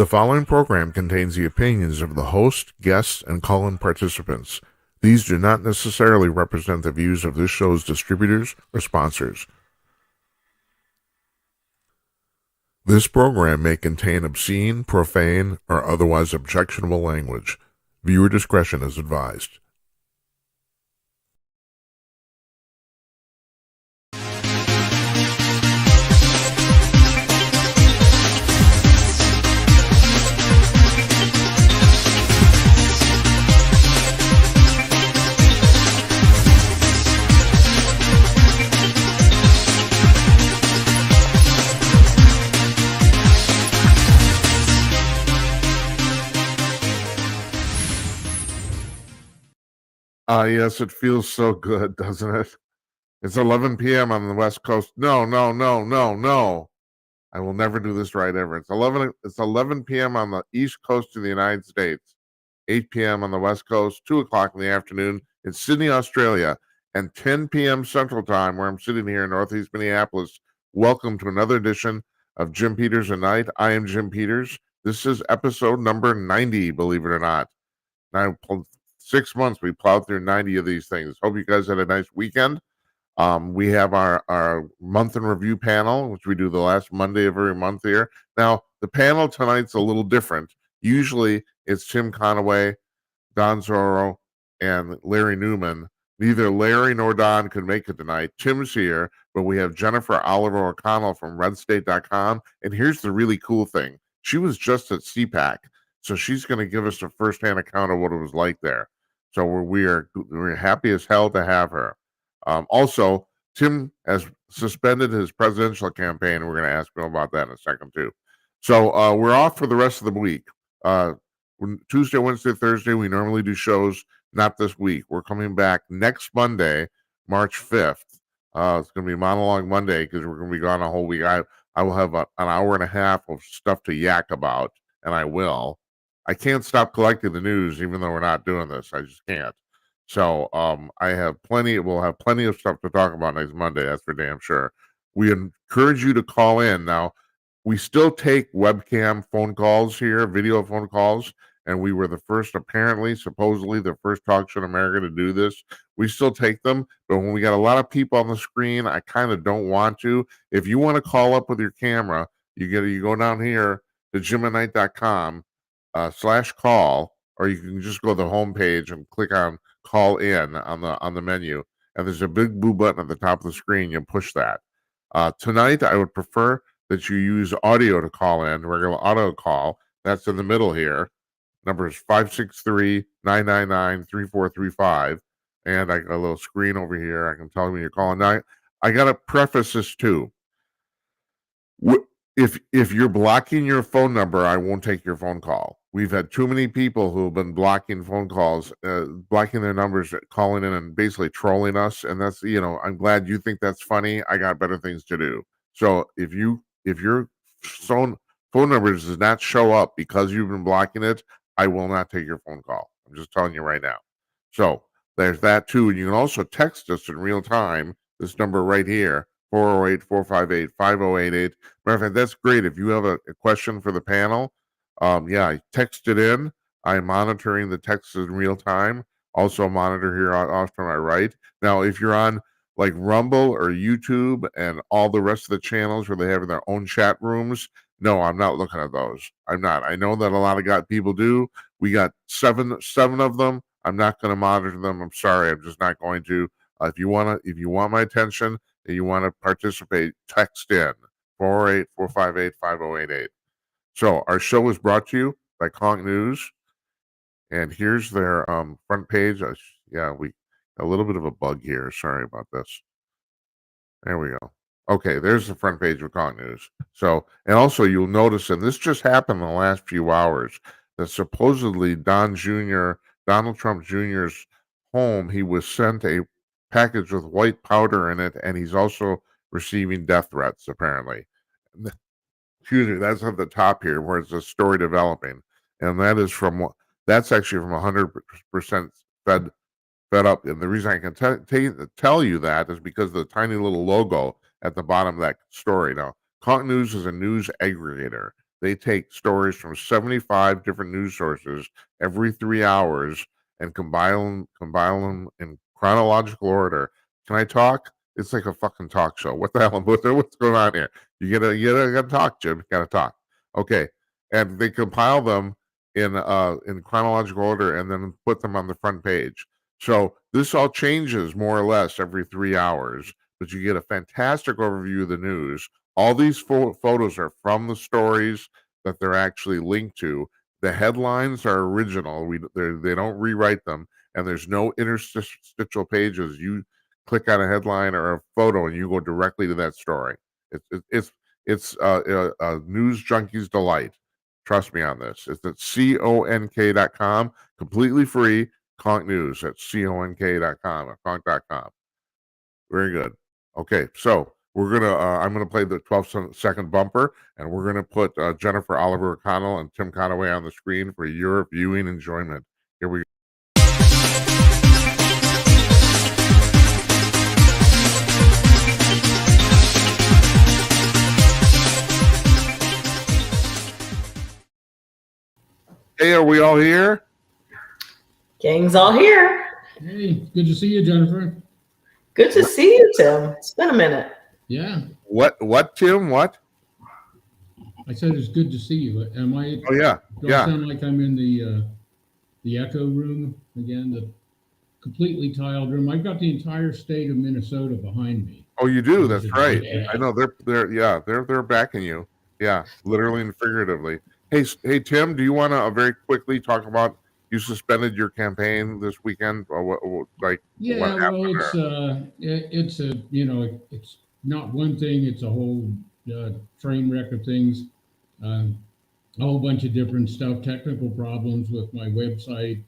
The following program contains the opinions of the host, guests, and call-in participants. These do not necessarily represent the views of this show's distributors or sponsors. This program may contain obscene, profane, or otherwise objectionable language. Viewer discretion is advised. Yes, it feels so good, doesn't it? It's 11 p.m. on the West Coast. No. I will never do this right ever. It's 11 p.m. on the East Coast of the United States, 8 p.m. on the West Coast, 2 o'clock in the afternoon in Sydney, Australia, and 10 p.m. Central Time, where I'm sitting here in Northeast Minneapolis. Welcome to another edition of Jim Peters at Night. I am Jim Peters. This is episode number 90, believe it or not. Now, 6 months, we plowed through 90 of these things. Hope you guys had a nice weekend. We have our month in review panel, which we do the last Monday of every month here. Now, the panel tonight's a little different. Usually, it's Tim Conaway, Don Zorro, and Larry Newman. Neither Larry nor Don could make it tonight. Tim's here, but we have Jennifer Oliver O'Connell from redstate.com. And here's the really cool thing. She was just at CPAC, so she's going to give us a firsthand account of what it was like there. So we're happy as hell to have her. Also, Tim has suspended his presidential campaign, and we're going to ask him about that in a second, too. So we're off for the rest of the week. Tuesday, Wednesday, Thursday, we normally do shows, not this week. We're coming back next Monday, March 5th. It's going to be Monologue Monday because we're going to be gone a whole week. I will have an hour and a half of stuff to yak about, and I will. I can't stop collecting the news, even though we're not doing this. I just can't. So we'll have plenty of stuff to talk about next Monday. That's for damn sure. We encourage you to call in. Now, we still take webcam phone calls here, video phone calls, and we were the first, supposedly the first talk show in America to do this. We still take them, but when we got a lot of people on the screen, I kind of don't want to. If you want to call up with your camera, you go down here to jimatnight.com /call, or you can just go to the homepage and click on call in on the menu, and there's a big blue button at the top of the screen. You push that. Tonight, I would prefer that you use audio to call in, regular auto call. That's in the middle here. Number is 563-999-3435. And I got a little screen over here. I can tell you when you're calling. Now, I got to preface this too. If you're blocking your phone number, I won't take your phone call. We've had too many people who have been blocking phone calls, blocking their numbers, calling in and basically trolling us. And that's, I'm glad you think that's funny. I got better things to do. So if your phone number does not show up because you've been blocking it, I will not take your phone call. I'm just telling you right now. So there's that too. And you can also text us in real time. This number right here, 408-458-5088. Matter of fact, that's great. If you have a question for the panel, text it in. I'm monitoring the texts in real time. Also monitor here off to my right. Now, if you're on like Rumble or YouTube and all the rest of the channels where they have their own chat rooms, no, I'm not looking at those. I'm not. I know that a lot of people do. We got seven of them. I'm not going to monitor them. I'm sorry. I'm just not going to. If you want my attention and you want to participate, text in 408-458-5088. So our show is brought to you by Conk News, and here's their front page. We a little bit of a bug here. Sorry about this. There we go. Okay, there's the front page of Conk News. So, and also you'll notice, and this just happened in the last few hours, that supposedly Donald Trump Jr.'s home, he was sent a package with white powder in it, and he's also receiving death threats, apparently. Excuse me, that's at the top here where it's a story developing. And that's actually from 100% fed up. And the reason I can tell you that is because of the tiny little logo at the bottom of that story. Now, Conk News is a news aggregator. They take stories from 75 different news sources every 3 hours and compile them in chronological order. Can I talk? It's like a fucking talk show. What the hell? What's going on here? You gotta talk, Jim. You gotta talk. Okay, and they compile them in chronological order and then put them on the front page. So this all changes more or less every 3 hours, but you get a fantastic overview of the news. All these photos are from the stories that they're actually linked to. The headlines are original. They don't rewrite them, and there's no interstitial pages. You click on a headline or a photo, and you go directly to that story. It's a news junkie's delight. Trust me on this. It's at conk.com, completely free. Conk News at conk.com or conk.com. Very good. Okay, so I'm gonna play the 12-second bumper, and we're gonna put Jennifer Oliver O'Connell and Tim Conaway on the screen for your viewing enjoyment. Here we go. Hey, are we all here? Gang's all here. Hey, good to see you, Jennifer. Good to see you, Tim. It's been a minute. Yeah. What, Tim? What? I said it's good to see you. Am I? Oh yeah. Do I sound like I'm in the echo room again? The completely tiled room. I've got the entire state of Minnesota behind me. Oh, you do. That's right. I know they're backing you. Yeah, literally and figuratively. Hey, Tim, do you want to very quickly talk about you suspended your campaign this weekend? Or what Yeah, well, it's a it's not one thing. It's a whole train wreck of things. A whole bunch of different stuff, technical problems with my website,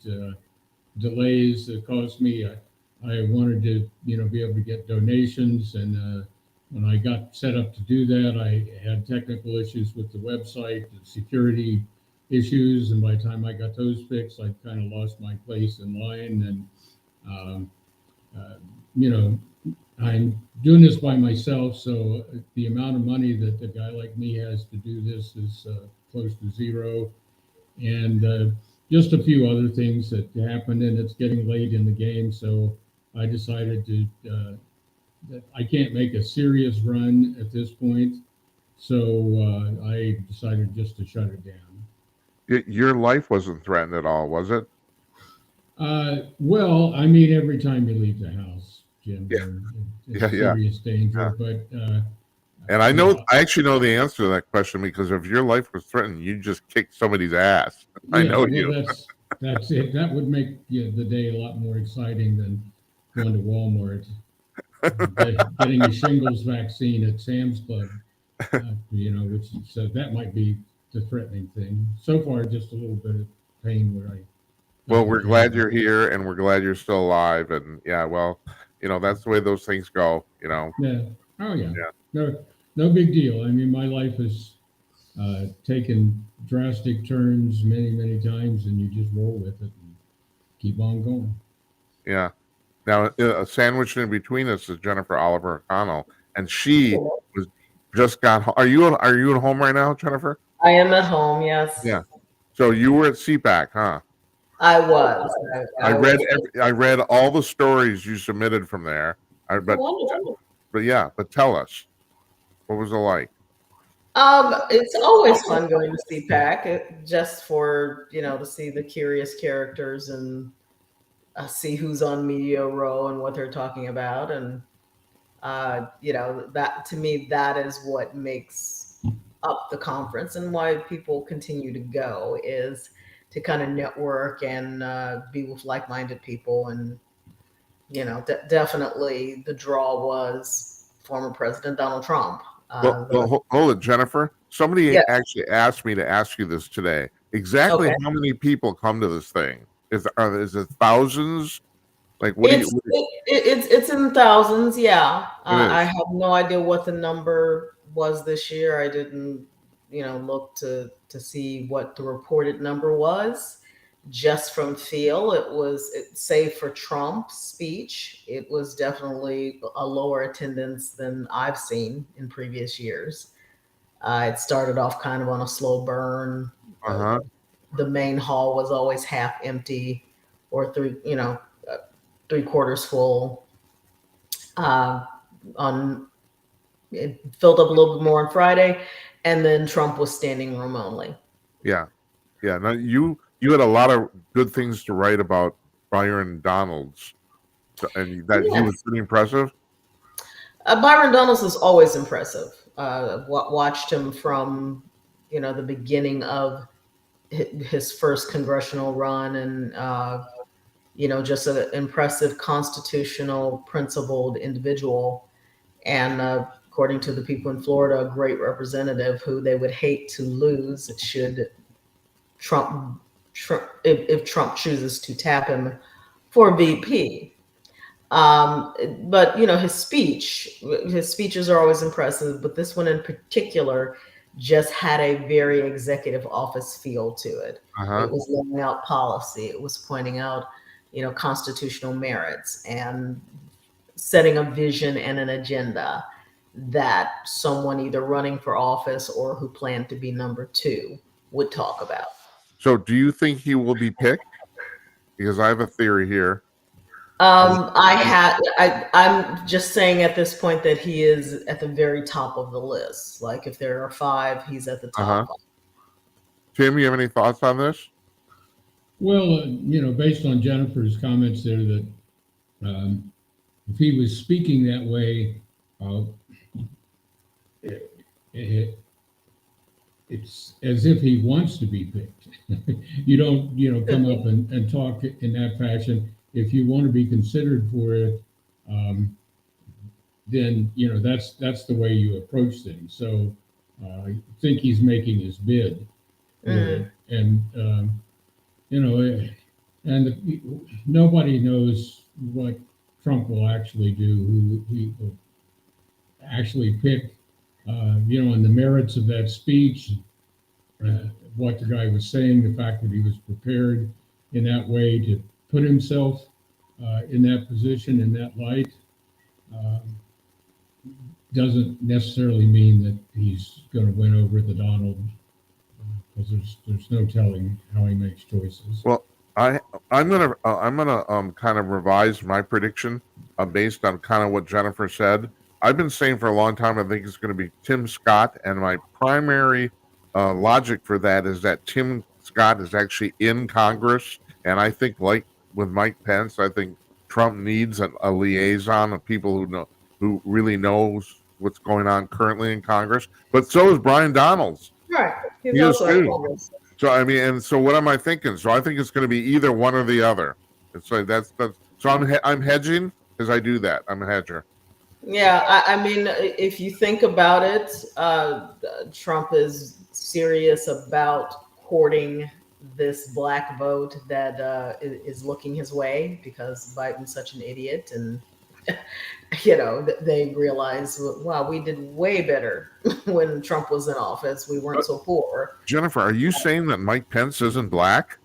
delays that caused me. I wanted to be able to get donations, and when I got set up to do that, I had technical issues with the website, the security issues, and by the time I got those fixed, I kind of lost my place in line. And I'm doing this by myself, so the amount of money that a guy like me has to do this is close to zero. And just a few other things that happened, and it's getting late in the game, so I decided that I can't make a serious run at this point, so I decided just to shut it down. Your life wasn't threatened at all, was it? Well, I mean, every time you leave the house, Jim, it's serious danger. But and I actually know the answer to that question, because if your life was threatened, you just kicked somebody's ass. I know you. That's it. That would make the day a lot more exciting than going to Walmart, getting a shingles vaccine at Sam's Club. So that might be the threatening thing. So far, just a little bit of pain where I. Well, we're glad you're here, and we're glad you're still alive. And that's the way those things go. Yeah. Oh yeah. No big deal. I mean, my life has taken drastic turns many times, and you just roll with it and keep on going. Yeah. Now, sandwiched in between us is Jennifer Oliver O'Connell, and she was just got home. Are you at home right now, Jennifer? I am at home. Yes. Yeah. So you were at CPAC, huh? I was. I read all the stories you submitted from there. But tell us, what was it like? It's always fun going to CPAC, just for to see the curious characters and see who's on Media Row and what they're talking about, and that, to me, that is what makes up the conference, and why people continue to go, is to kind of network and be with like-minded people. And definitely the draw was former President Donald Trump. Well, hold it, Jennifer. Somebody actually asked me to ask you this today. Exactly how many people come to this thing? Is it thousands? Like, it's in thousands. Yeah. I have no idea what the number was this year. I didn't look to see what the reported number was. Just from feel, save for Trump's speech, it was definitely a lower attendance than I've seen in previous years. It started off kind of on a slow burn. Uh-huh. The main hall was always half empty or three-quarters full. It filled up a little bit more on Friday, and then Trump was standing room only. Yeah. Yeah. Now you had a lot of good things to write about Byron Donalds, and that he was pretty impressive. Byron Donalds is always impressive. Watched him from the beginning of his first congressional run, and just an impressive constitutional principled individual, and according to the people in Florida, a great representative who they would hate to lose should Trump if Trump chooses to tap him for VP. But his speeches are always impressive, but this one in particular just had a very executive office feel to it. Uh-huh. It was laying out policy. It was pointing out, constitutional merits and setting a vision and an agenda that someone either running for office or who planned to be number 2 would talk about. So do you think he will be picked? Because I have a theory here. I'm just saying at this point that he is at the very top of the list. Like if there are 5, he's at the top. Tim, you have any thoughts on this? Well, based on Jennifer's comments there, that if he was speaking that way, it's as if he wants to be picked. You don't, come up and talk in that fashion. If you want to be considered for it, then that's the way you approach things. So I think he's making his bid, and and nobody knows what Trump will actually do, who he will actually pick, and the merits of that speech, what the guy was saying, the fact that he was prepared in that way to put himself in that position, in that light, doesn't necessarily mean that he's going to win over the Donald, because there's no telling how he makes choices. Well, I'm gonna kind of revise my prediction based on kind of what Jennifer said. I've been saying for a long time I think it's going to be Tim Scott, and my primary logic for that is that Tim Scott is actually in Congress, and I think, like with Mike Pence, I think Trump needs a liaison of people who really knows what's going on currently in Congress. But so is Brian Donalds. Right. He is too. So I mean, and so what am I thinking? So I think it's going to be either one or the other. It's like that's so I'm hedging because I do that. I'm a hedger. Yeah, I mean, if you think about it, Trump is serious about courting this black vote that is looking his way because Biden's such an idiot, and they realize, wow, we did way better when Trump was in office. We weren't so poor. Jennifer, are you saying that Mike Pence isn't black?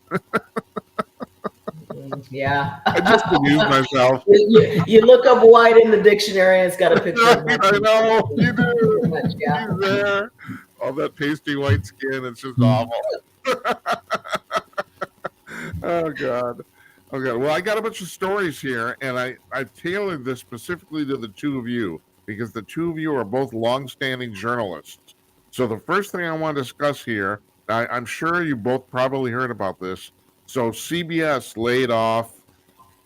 Yeah. I just amused myself. You look up white in the dictionary, and it's got a picture of Mike. I know, you do. Yeah. He's there. All that pasty white skin, it's just awful. Oh, God. Okay, well, I got a bunch of stories here, and I tailored this specifically to the two of you, because the two of you are both longstanding journalists. So the first thing I want to discuss here, I'm sure you both probably heard about this. So CBS laid off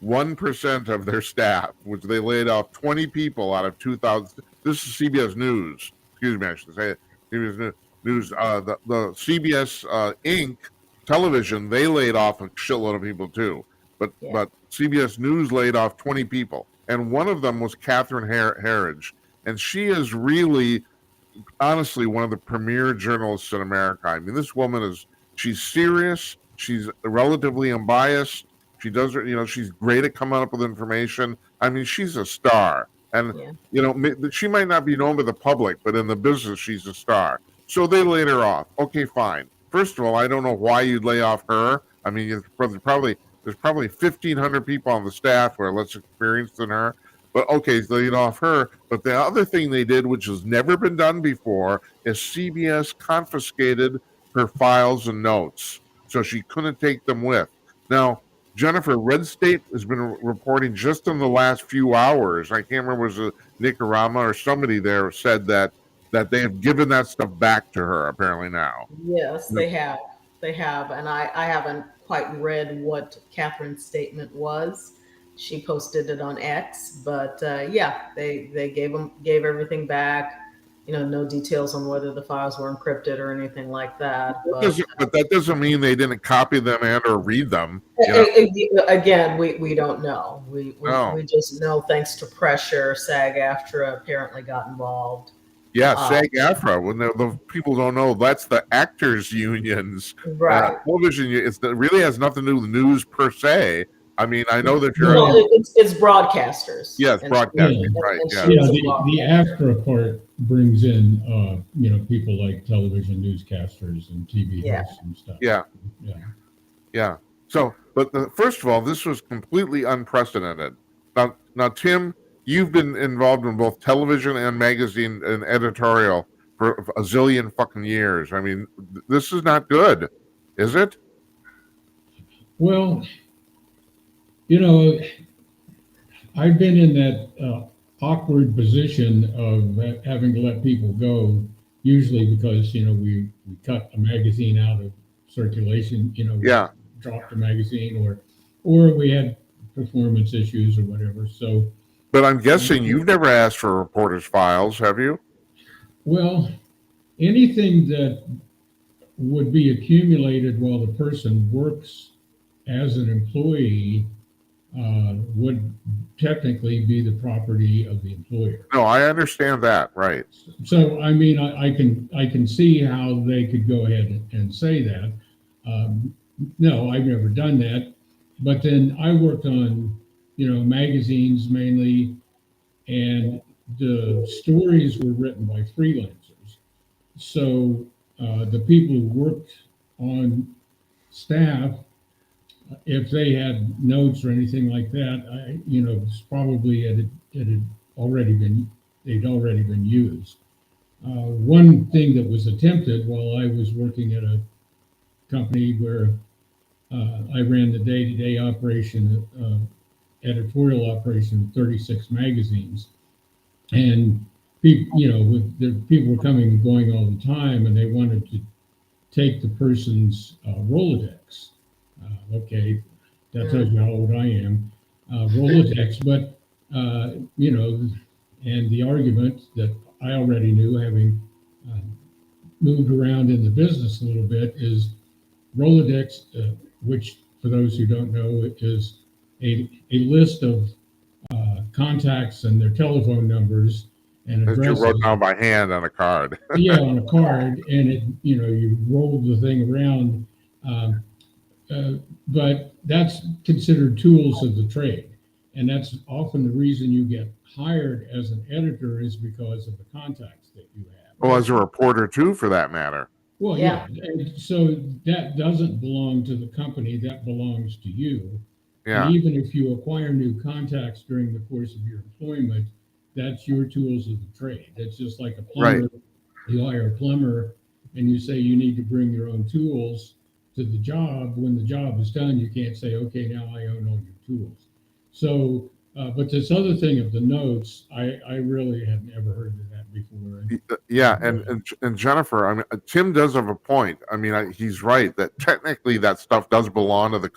1% of their staff, which they laid off 20 people out of 2,000. This is CBS News. Excuse me, I should say it. CBS News. The CBS Inc. television, they laid off a shitload of people too. But CBS News laid off 20 people. And one of them was Catherine Herridge. And she is really, honestly, one of the premier journalists in America. I mean, this woman she's serious. She's relatively unbiased. She does, she's great at coming up with information. I mean, she's a star. And, she might not be known to the public, but in the business, she's a star. So they laid her off. Okay, fine. First of all, I don't know why you'd lay off her. I mean, there's probably 1,500 people on the staff who are less experienced than her. But okay, so lead off her. But the other thing they did, which has never been done before, is CBS confiscated her files and notes, so she couldn't take them with. Now, Jennifer, Red State has been reporting just in the last few hours. I can't remember, was it Nicaragua or somebody there said that they have given that stuff back to her apparently now. Yes, they have. They have. And I haven't quite read what Catherine's statement was. She posted it on X, but yeah, they gave everything back. No details on whether the files were encrypted or anything like that. But that doesn't mean they didn't copy them and or read them. Again, we don't know. We No. we just know, thanks to pressure, SAG-AFTRA apparently got involved. Yeah, SAG-AFTRA. When the people don't know, that's the actors' unions. Right. Television. It really has nothing to do with news per se. I mean, I know that you're. Well, it's broadcasters. Yes, broadcasting. Right. Yeah. Yeah, the AFTRA part brings in, people like television newscasters and TV hosts and stuff. Yeah. Yeah. So, but first of all, this was completely unprecedented. Now, Tim, you've been involved in both television and magazine and editorial for a zillion fucking years. I mean, this is not good, is it? Well, I've been in that awkward position of having to let people go, usually because, we cut a magazine out of circulation, dropped the magazine or we had performance issues or whatever. So, but I'm guessing you've never asked for reporters' files, have you? Well, anything that would be accumulated while the person works as an employee would technically be the property of the employer. No, I understand that, right? So, I mean, I can see how they could go ahead and say that. No, I've never done that. But then I worked on, magazines mainly, and the stories were written by freelancers. So the people who worked on staff, if they had notes or anything like that, it's probably it had already been used. One thing that was attempted while I was working at a company where I ran the day-to-day operation, editorial operation of 36 magazines, and people were coming and going all the time, and they wanted to take the person's Rolodex. Okay, that tells you how old I am. Rolodex, but and the argument that I already knew, having moved around in the business a little bit, is Rolodex, which for those who don't know, is a list of contacts and their telephone numbers and addresses. You wrote down by hand on a card. Yeah, on a card, and it, you roll the thing around. But that's considered tools of the trade, and that's often the reason you get hired as an editor is because of the contacts that you have. Well, as a reporter too, for that matter. Well, yeah. And so that doesn't belong to the company, that belongs to you. Yeah. And even if you acquire new contacts during the course of your employment, that's your tools of the trade. That's just like a plumber. Right. You hire a plumber and you say you need to bring your own tools to the job. When the job is done, you can't say, okay, now I own all your tools. So, but this other thing of the notes, I really had never heard of that before. Yeah, and Jennifer, I mean, Tim does have a point. I mean, he's right that technically that stuff does belong to the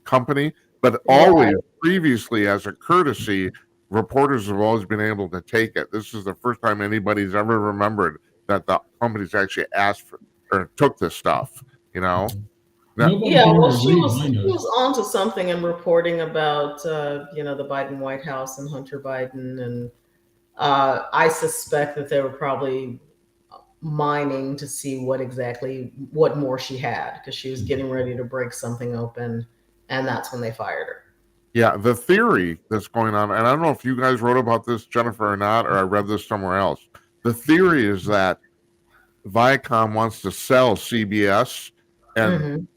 company, but always previously, as a courtesy, reporters have always been able to take it. This is the first time anybody's ever remembered that the companies actually asked for or took this stuff. Well, she was onto something in reporting about the Biden White House and Hunter Biden, and I suspect that they were probably mining to see what more she had, because she was getting ready to break something open, and that's when they fired her. Yeah, the theory that's going on, and I don't know if you guys wrote about this, Jennifer, or not, or I read this somewhere else. The theory is that Viacom wants to sell CBS, and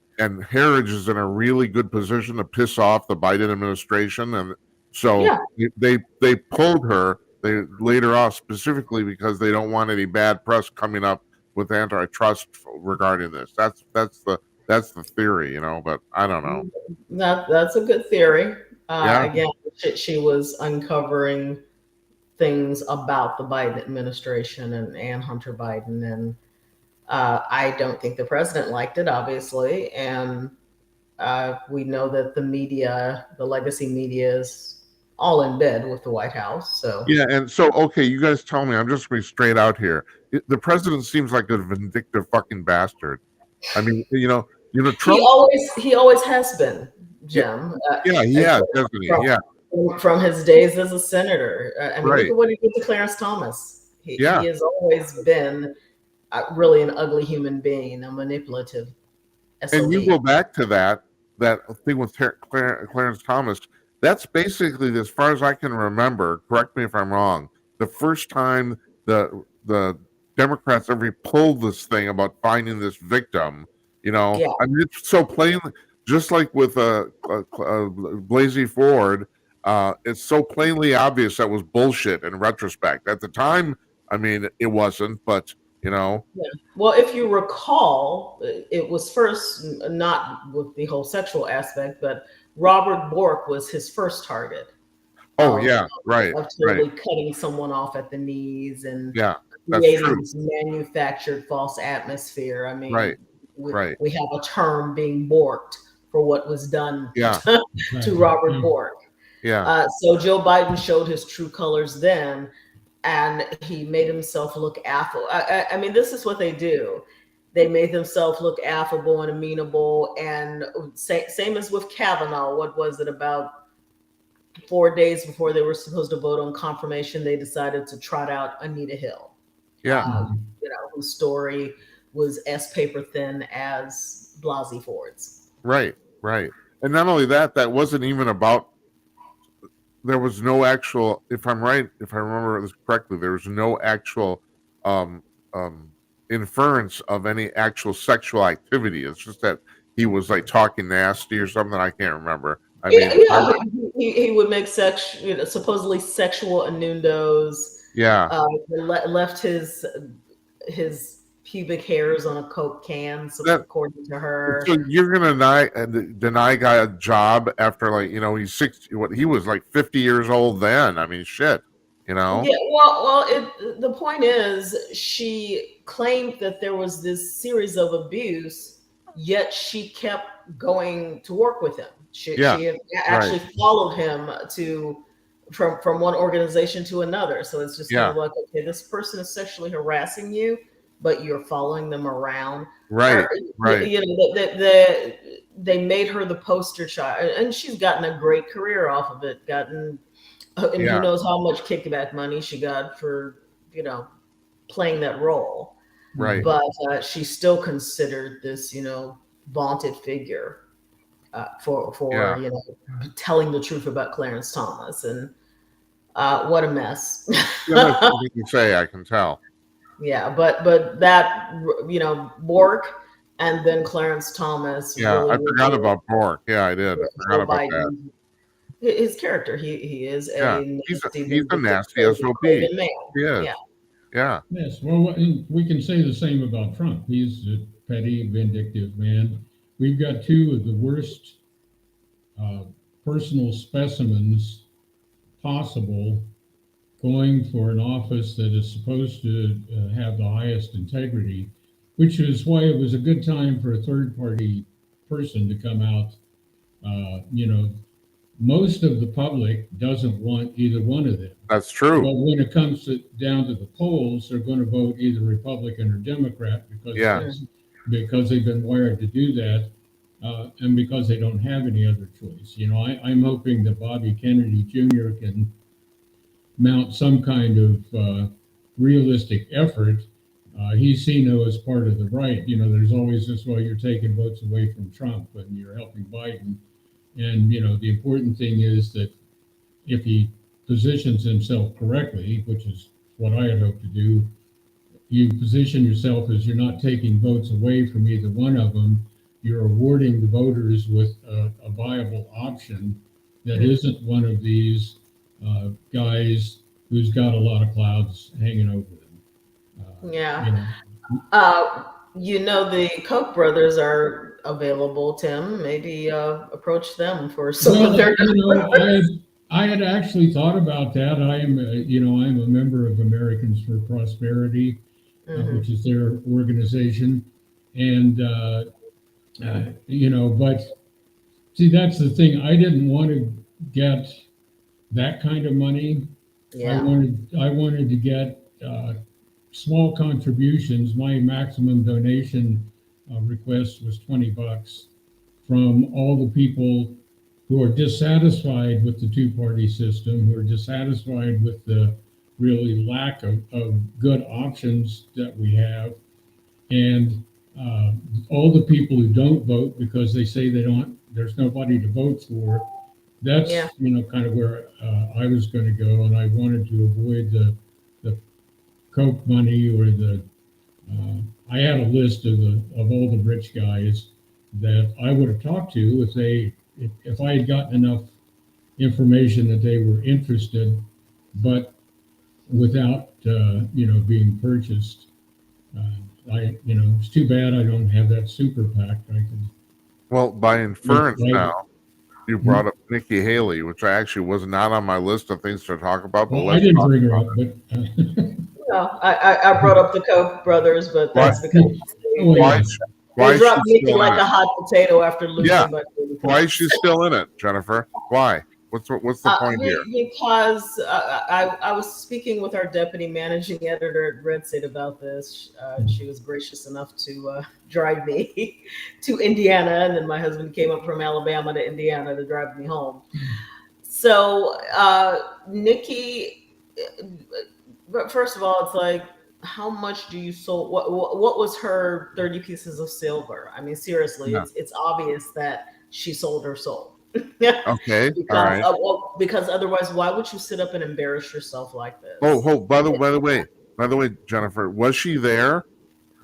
Heritage is in a really good position to piss off the Biden administration and So Yeah. they pulled her. They laid her off specifically because they don't want any bad press coming up with antitrust regarding this. That's the theory, you know. But I don't know. That's a good theory. Yeah. Again, she was uncovering things about the Biden administration and Hunter Biden, and I don't think the president liked it, obviously, and we know that the media, the legacy media, is all in bed with the White House. So Yeah, and so okay, you guys tell me. I'm just going straight out here. The president seems like a vindictive fucking bastard. I mean, Trump. he always has been, Yeah, Jim. yeah, doesn't he? From, Yeah, from his days as a senator. I mean, look right. at what he did to Clarence Thomas. Yeah, He has always been really an ugly human being, a manipulative SOB. and you go back to that thing with Clarence Thomas. That's basically, as far as I can remember. Correct me if I'm wrong. The first time the Democrats ever pulled this thing about finding this victim. Yeah. I mean, it's so plain, just like with Blasey Ford. It's so plainly obvious that was bullshit in retrospect. At the time, I mean, it wasn't, but Yeah. Well, if you recall, it was first not with the whole sexual aspect, but Robert Bork was his first target. Oh, yeah, right, Of totally cutting someone off at the knees and yeah, that's creating true. this manufactured false atmosphere. I mean, Right, we have a term being borked for what was done Yeah. to Robert Bork. Yeah, So Joe Biden showed his true colors then, and he made himself look affable. I mean, this is what they do. They made themselves look affable and amenable. And same as with Kavanaugh. What was it, about 4 days before they were supposed to vote on confirmation, they decided to trot out Anita Hill. yeah, Whose story was as paper thin as Blasey Ford's. right. And not only that, that wasn't even about. There was no actual. If I'm right, if I remember this correctly, there was no actual um, inference of any actual sexual activity. It's just that he was like talking nasty or something. I can't remember. I mean, He would make supposedly sexual innuendos. Yeah. Left his pubic hairs on a Coke can, according to her. So you're gonna deny a guy a job after, he's 60? What, he was like 50 years old then? I mean, shit. Yeah. Well. The point is, she claimed that there was this series of abuse, yet she kept going to work with him. She actually followed him from one organization to another. So it's just kind of like, okay, this person is sexually harassing you, but you're following them around. Right. They made her the poster child, and she's gotten a great career off of it. And who knows how much kickback money she got for, playing that role. Right. But she's still considered this, vaunted figure for telling the truth about Clarence Thomas. And what a mess. That's something you say, I can tell. Yeah, but that, Bork and then Clarence Thomas. Yeah, really, I forgot about Bork. Yeah, I did. I forgot about that. His character, he is he's a nasty SOB. He is. Yeah. Yes. Well, we can say the same about Trump. He's a petty, vindictive man. We've got two of the worst personal specimens possible going for an office that is supposed to have the highest integrity, which is why it was a good time for a third-party person to come out. Most of the public doesn't want either one of them. That's true. But when it comes down to the polls, they're going to vote either Republican or Democrat because they've been wired to do that, and because they don't have any other choice. I'm hoping that Bobby Kennedy Jr. can mount some kind of realistic effort. He's seen as part of the right. There's always this, well, you're taking votes away from Trump and you're helping Biden. And, the important thing is that if he positions himself correctly, which is what I had hoped to do, you position yourself as you're not taking votes away from either one of them. You're awarding the voters with a viable option that isn't one of these guys who's got a lot of clouds hanging over them. Yeah. You know, The Koch brothers are available, Tim. Maybe approach them for some of well, their. I had actually thought about that. I'm a member of Americans for Prosperity, which is their organization, and but see, that's the thing. I didn't want to get that kind of money. Yeah. I wanted to get small contributions. My maximum donation request was $20 from all the people who are dissatisfied with the two-party system, who are dissatisfied with the really lack of good options that we have, and all the people who don't vote because they say there's nobody to vote for. That's kind of where I was going to go, and I wanted to avoid the Coke money or I had a list of all the rich guys that I would have talked to if I had gotten enough information that they were interested, but without being purchased. It's too bad I don't have that super PAC. Well, by inference Right. now, you brought up Nikki Haley, which I actually was not on my list of things to talk about. But Well, I didn't bring her up, but No, I brought up the Koch brothers, but that's because they dropped Nikki like a hot potato after losing. But why is she still in it, Jennifer? Why? What's the point here? Because I was speaking with our deputy managing editor at Red State about this. She was gracious enough to drive me to Indiana, and then my husband came up from Alabama to Indiana to drive me home. So Nikki, but first of all, it's like, how much do you sold? What was her 30 pieces of silver? I mean, seriously, it's obvious that she sold her soul. Okay. Because, all right. Because otherwise, why would you sit up and embarrass yourself like this? By the way, Jennifer, was she there?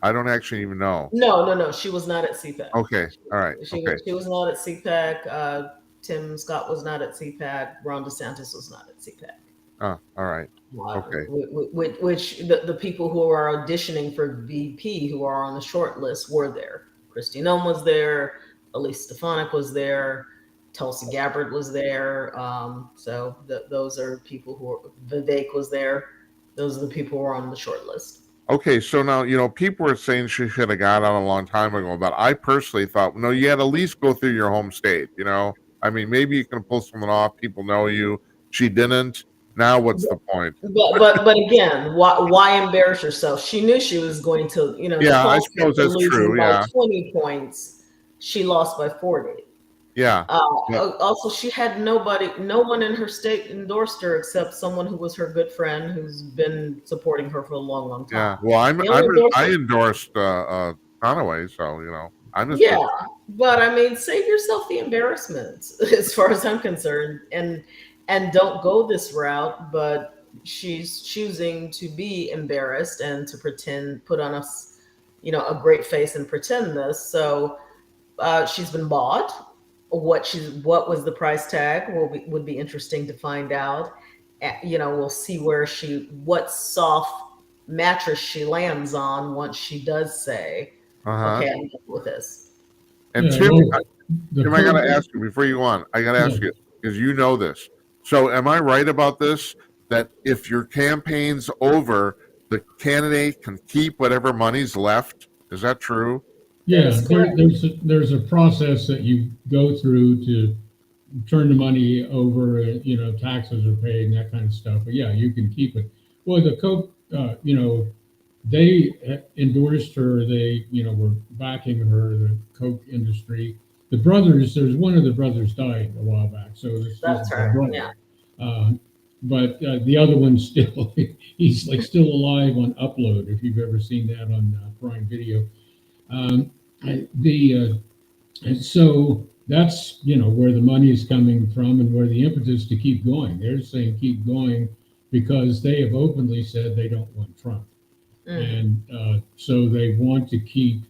I don't actually even know. No. She was not at CPAC. Okay. All right. She was not at CPAC. Tim Scott was not at CPAC. Ron DeSantis was not at CPAC. Oh, all right. Okay. Which the people who are auditioning for VP who are on the short list were there. Kristi Noem was there. Elise Stefanik was there. Tulsi Gabbard was there. So those are people Vivek was there. Those are the people who are on the short list. Okay, so now, people were saying she should have got out a long time ago, but I personally thought, no, you had to at least go through your home state, I mean, maybe you can pull something off. People know you. She didn't. Now what's the point? But again, why embarrass yourself? She knew she was going to, Yeah, I suppose that's true. By 20 points, she lost by 40. Yeah. Also, she had no one in her state endorsed her except someone who was her good friend who's been supporting her for a long, long time. Yeah. Well, I endorsed Conaway, so I'm just but I mean, save yourself the embarrassment as far as I'm concerned, and don't go this route. But she's choosing to be embarrassed and to put on a great face and pretend this. So she's been bought. What was the price tag would be interesting to find out. We'll see what soft mattress she lands on once she does say, okay, I'm done with this. And Tim, I gotta ask you before you go on, I gotta ask you, because you know this. So am I right about this, that if your campaign's over, the candidate can keep whatever money's left? Is that true? Yeah, there's a process that you go through to turn the money over, taxes are paid and that kind of stuff. But yeah, you can keep it. Well, the Koch, they endorsed her. They, were backing her, the Koch industry. The brothers, there's one of the brothers died a while back. So that's right. Yeah. But the other one he's still alive on Upload, if you've ever seen that on Prime Video. So that's where the money is coming from and where the impetus to keep going. They're saying keep going because they have openly said they don't want Trump, and so they want to keep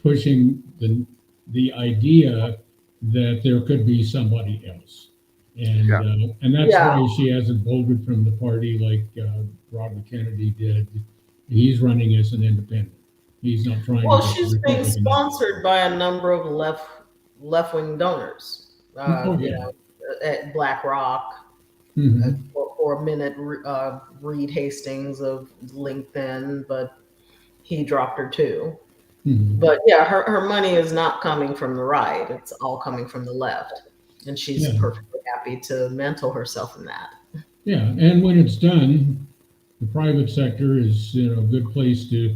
pushing the idea that there could be somebody else. And that's Yeah. why she hasn't bolted from the party like Robert Kennedy did. He's running as an independent. He's not trying Well, to get the she's being Republican. sponsored by a number of left-wing donors. Oh, You yeah. know, at BlackRock, Mhm. for a minute, Reed Hastings of LinkedIn, but he dropped her too. Mhm. But yeah, her money is not coming from the right; it's all coming from the left, and she's Yeah. perfectly happy to mentor herself in that. Yeah, and when it's done, the private sector is a good place to.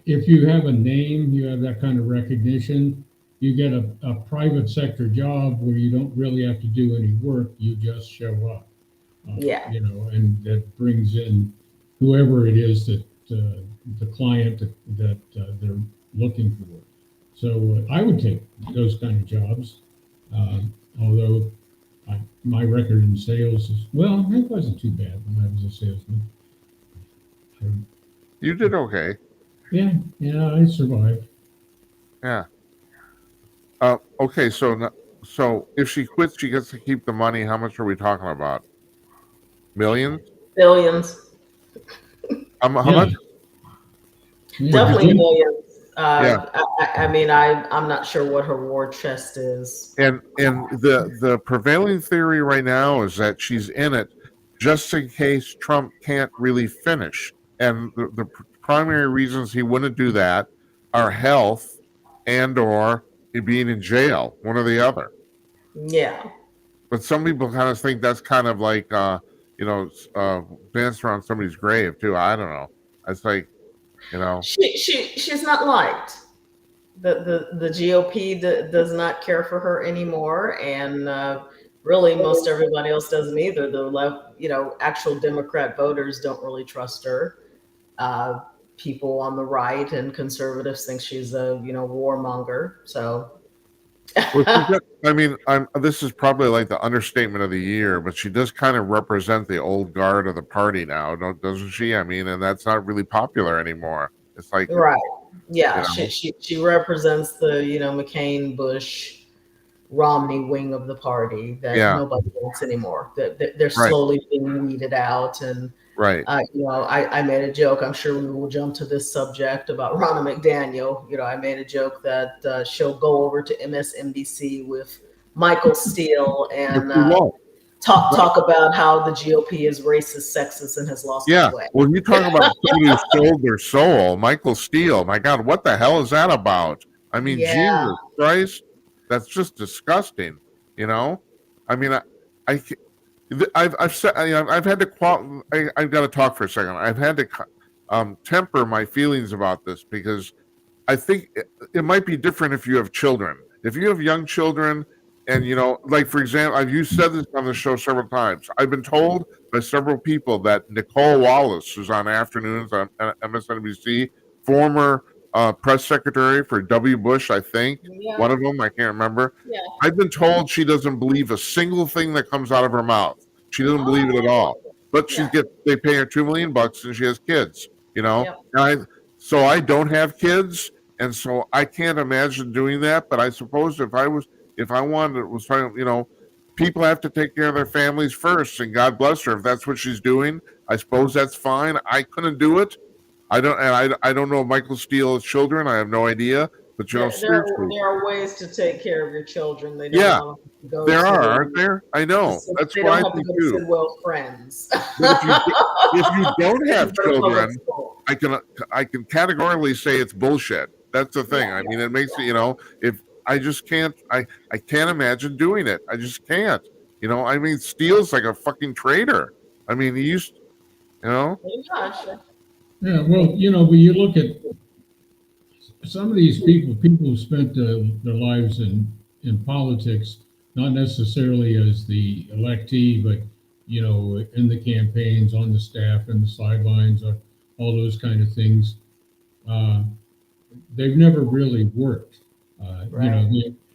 If you have a name, you have that kind of recognition. You get a private sector job where you don't really have to do any work. You just show up. Yeah. And that brings in whoever it is that the client that they're looking for. So I would take those kind of jobs, although my record in sales is, well, it wasn't too bad when I was a salesman. You did okay. Yeah, I survived. Yeah. Okay. So if she quits, she gets to keep the money. How much are we talking about? Millions? Billions. How Yeah. much? Yeah, Definitely I think- millions. Yeah. I mean, I'm not sure what her war chest is. And the prevailing theory right now is that she's in it just in case Trump can't really finish. And the primary reasons he wouldn't do that are health and or being in jail, one or the other. Yeah. But some people kind of think that's kind of like dance around somebody's grave too. I don't know. It's like, She's not liked. The GOP does not care for her anymore, and really most everybody else doesn't either. The left, actual Democrat voters don't really trust her. People on the right and conservatives think she's a warmonger. So I mean, this is probably like the understatement of the year, but she does kind of represent the old guard of the party now, doesn't she? I mean, and that's not really popular anymore. It's like, right, yeah, you know. she represents the McCain, Bush, Romney wing of the party that Yeah. nobody wants anymore. That they're Right. slowly being weeded out. And Right. I made a joke. I'm sure we will jump to this subject about Ronna McDaniel. I made a joke that she'll go over to MSNBC with Michael Steele and talk about how the GOP is racist, sexist, and has lost its way. Well, you talk about somebody who sold their soul, Michael Steele. My God, what the hell is that about? I mean, Jesus Christ, that's just disgusting. I mean, I've said I've had to I've got to talk for a second. I've had to temper my feelings about this because I think it might be different if you have children. If you have young children, and like for example, you said this on the show several times. I've been told by several people that Nicole Wallace, who's on afternoons on MSNBC, former press secretary for W. Bush, I think, one of them, I can't remember. Yeah. I've been told she doesn't believe a single thing that comes out of her mouth. She doesn't believe it at all. But they pay her $2 million and she has kids. And so I don't have kids, and so I can't imagine doing that. But I suppose if I wanted, was trying, people have to take care of their families first, and God bless her if that's what she's doing. I suppose that's fine. I couldn't do it. I don't know Michael Steele's children. I have no idea. But there are ways to take care of your children. They don't want to go there are, aren't there? I know. That's they why don't have to go to Sidwell Friends. But if you don't have children, I can categorically say it's bullshit. That's the thing. I mean, it makes it, if I just can't, I can't imagine doing it. I just can't. I mean, Steele's like a fucking traitor. I mean, he used, Yeah, well, when you look at some of these people who spent their lives in politics, not necessarily as the electee, but in the campaigns, on the staff, and the sidelines, all those kind of things. They've never really worked.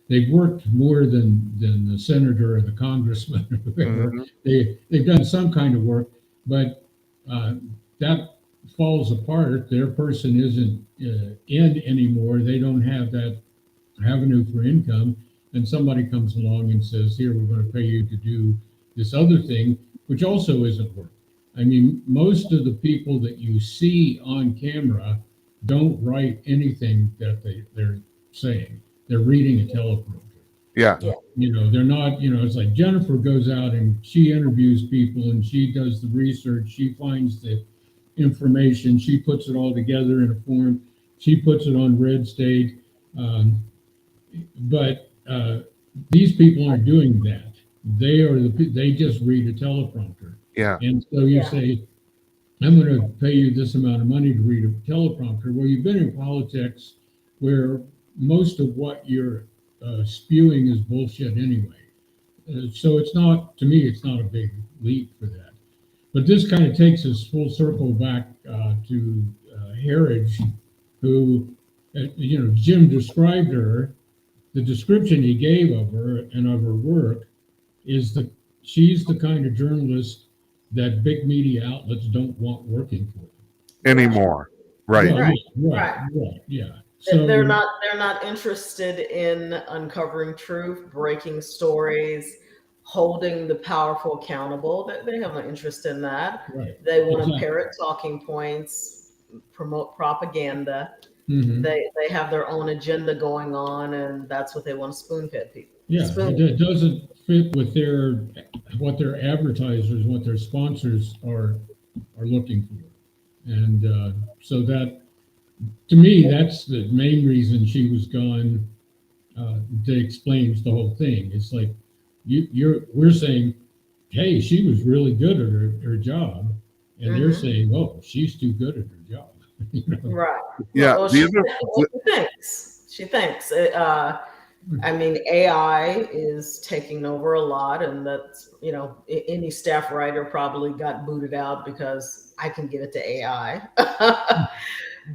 They've worked more than the senator or the congressman or whatever. Mm-hmm. They've done some kind of work, but that falls apart. Their person isn't in anymore. They don't have that avenue for income, and somebody comes along and says, here, we're going to pay you to do this other thing, which also isn't work. I mean, most of the people that you see on camera don't write anything that they're saying. They're reading a teleprompter. Yeah. They're not, it's like Jennifer goes out and she interviews people and she does the research. She finds the information. She puts it all together in a form. She puts it on Red State. But these people aren't doing that. They just read a teleprompter. Yeah. And so you say, I'm going to pay you this amount of money to read a teleprompter. Well, you've been in politics where most of what you're spewing is bullshit anyway. So it's not, to me, it's not a big leap for that. But this kind of takes us full circle back to Heritage, who, Jim described her. The description he gave of her and of her work is that she's the kind of journalist that big media outlets don't want working for them anymore. Right. Right. Yeah. So they're not interested in uncovering truth, breaking stories, holding the powerful accountable. They have no interest in that. Right. They want to parrot talking points, promote propaganda. Mm-hmm. They have their own agenda going on, and that's what they want to spoon-fed people. Yeah, it doesn't fit with what their advertisers, what their sponsors are looking for, and so that, to me, that's the main reason she was gone. That explains the whole thing. It's like we're saying, hey, she was really good at her job, and they're saying, oh, she's too good at her job. Right. Yeah. Well, she thinks. I mean, AI is taking over a lot, and that's, any staff writer probably got booted out because I can give it to AI.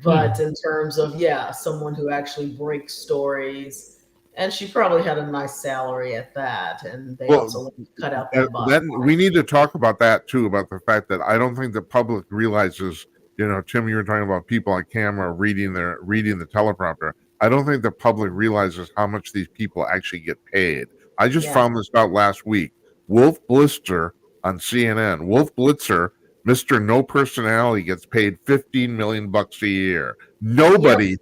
But in terms of, someone who actually breaks stories, and she probably had a nice salary at that, and they also cut out that bottom. We need to talk about that too, about the fact that I don't think the public realizes, Tim, you were talking about people on camera reading the teleprompter. I don't think the public realizes how much these people actually get paid. I just found this out last week. Wolf Blitzer on CNN. Wolf Blitzer, Mr. No Personality, gets paid $15 million a year. Nobody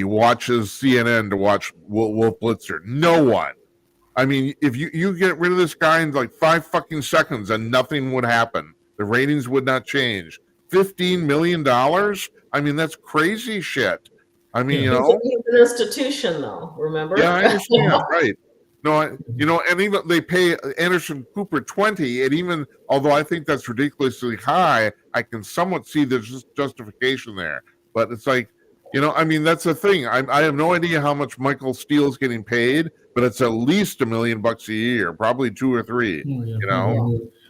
watches CNN to watch Wolf Blitzer. No one. I mean, if you get rid of this guy in like 5 fucking seconds and nothing would happen, the ratings would not change. $15 million? I mean, that's crazy shit. I mean, he's an institution, though. Remember? Yeah, I understand. Right. No, and even they pay Anderson Cooper 20, and even although I think that's ridiculously high, I can somewhat see the justification there. But it's like, I mean, that's the thing. I have no idea how much Michael Steele's getting paid, but it's at least $1 million a year, probably 2 or 3.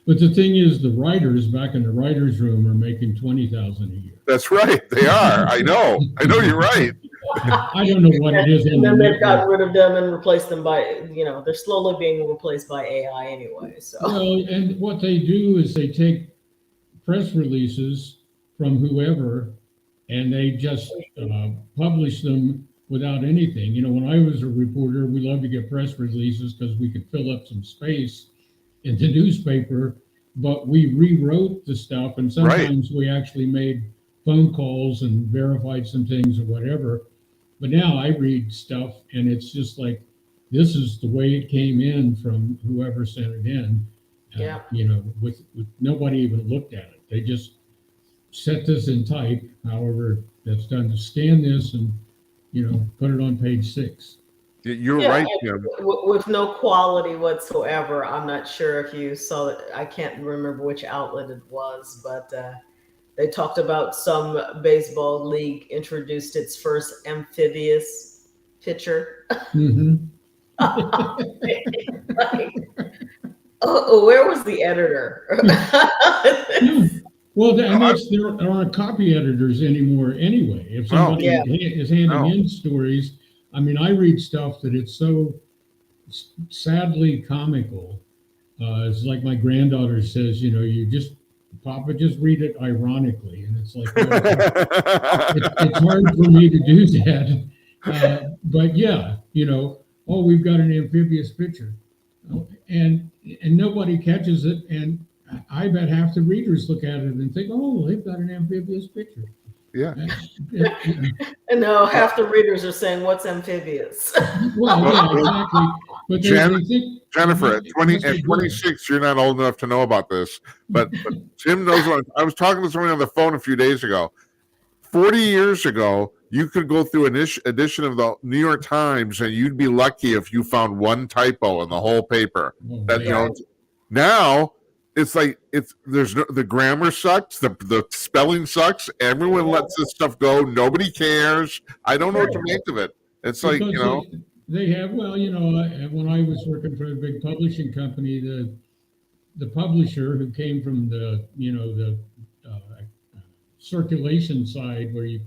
But the thing is, the writers back in the writers' room are making $20,000 a year. That's right, they are. I know you're right. I don't know what it is. And then they've gotten rid of them and replaced them by, they're slowly being replaced by AI anyway. So. Well, and what they do is they take press releases from whoever, and they just publish them without anything. When I was a reporter, we loved to get press releases because we could fill up some space in the newspaper, but we rewrote the stuff, and sometimes we actually made phone calls and verified some things or whatever. But now I read stuff, and it's just like, this is the way it came in from whoever sent it in. With nobody even looked at it. They just set this in type, however that's done, to scan this and put it on page 6. You're right, Jim. With no quality whatsoever. I'm not sure if you saw it. I can't remember which outlet it was, but they talked about some baseball league introduced its first amphibious pitcher. Mm-hmm. Where was the editor? Well, there aren't copy editors anymore anyway. If somebody is handing in stories, I mean, I read stuff that it's so sadly comical. It's like my granddaughter says, Papa, just read it ironically. And it's like, it's hard for me to do that. But oh, we've got an amphibious picture, and nobody catches it, and I bet half the readers look at it and think, oh, they've got an amphibious picture. Yeah. And no, half the readers are saying, "What's amphibious?" Well, yeah, exactly. But they think Jennifer, at must be 26, you're not old enough to know about this, but Tim knows what I was talking to somebody on the phone a few days ago. 40 years ago, you could go through an edition of the New York Times and you'd be lucky if you found one typo in the whole paper. That, you know, now it's like the grammar sucks, the spelling sucks. Everyone lets this stuff go. Nobody cares. I don't know what to make of it. It's like, you know, they have, well, you know, when I was working for a big publishing company, the publisher who came from the, you know, the circulation side where you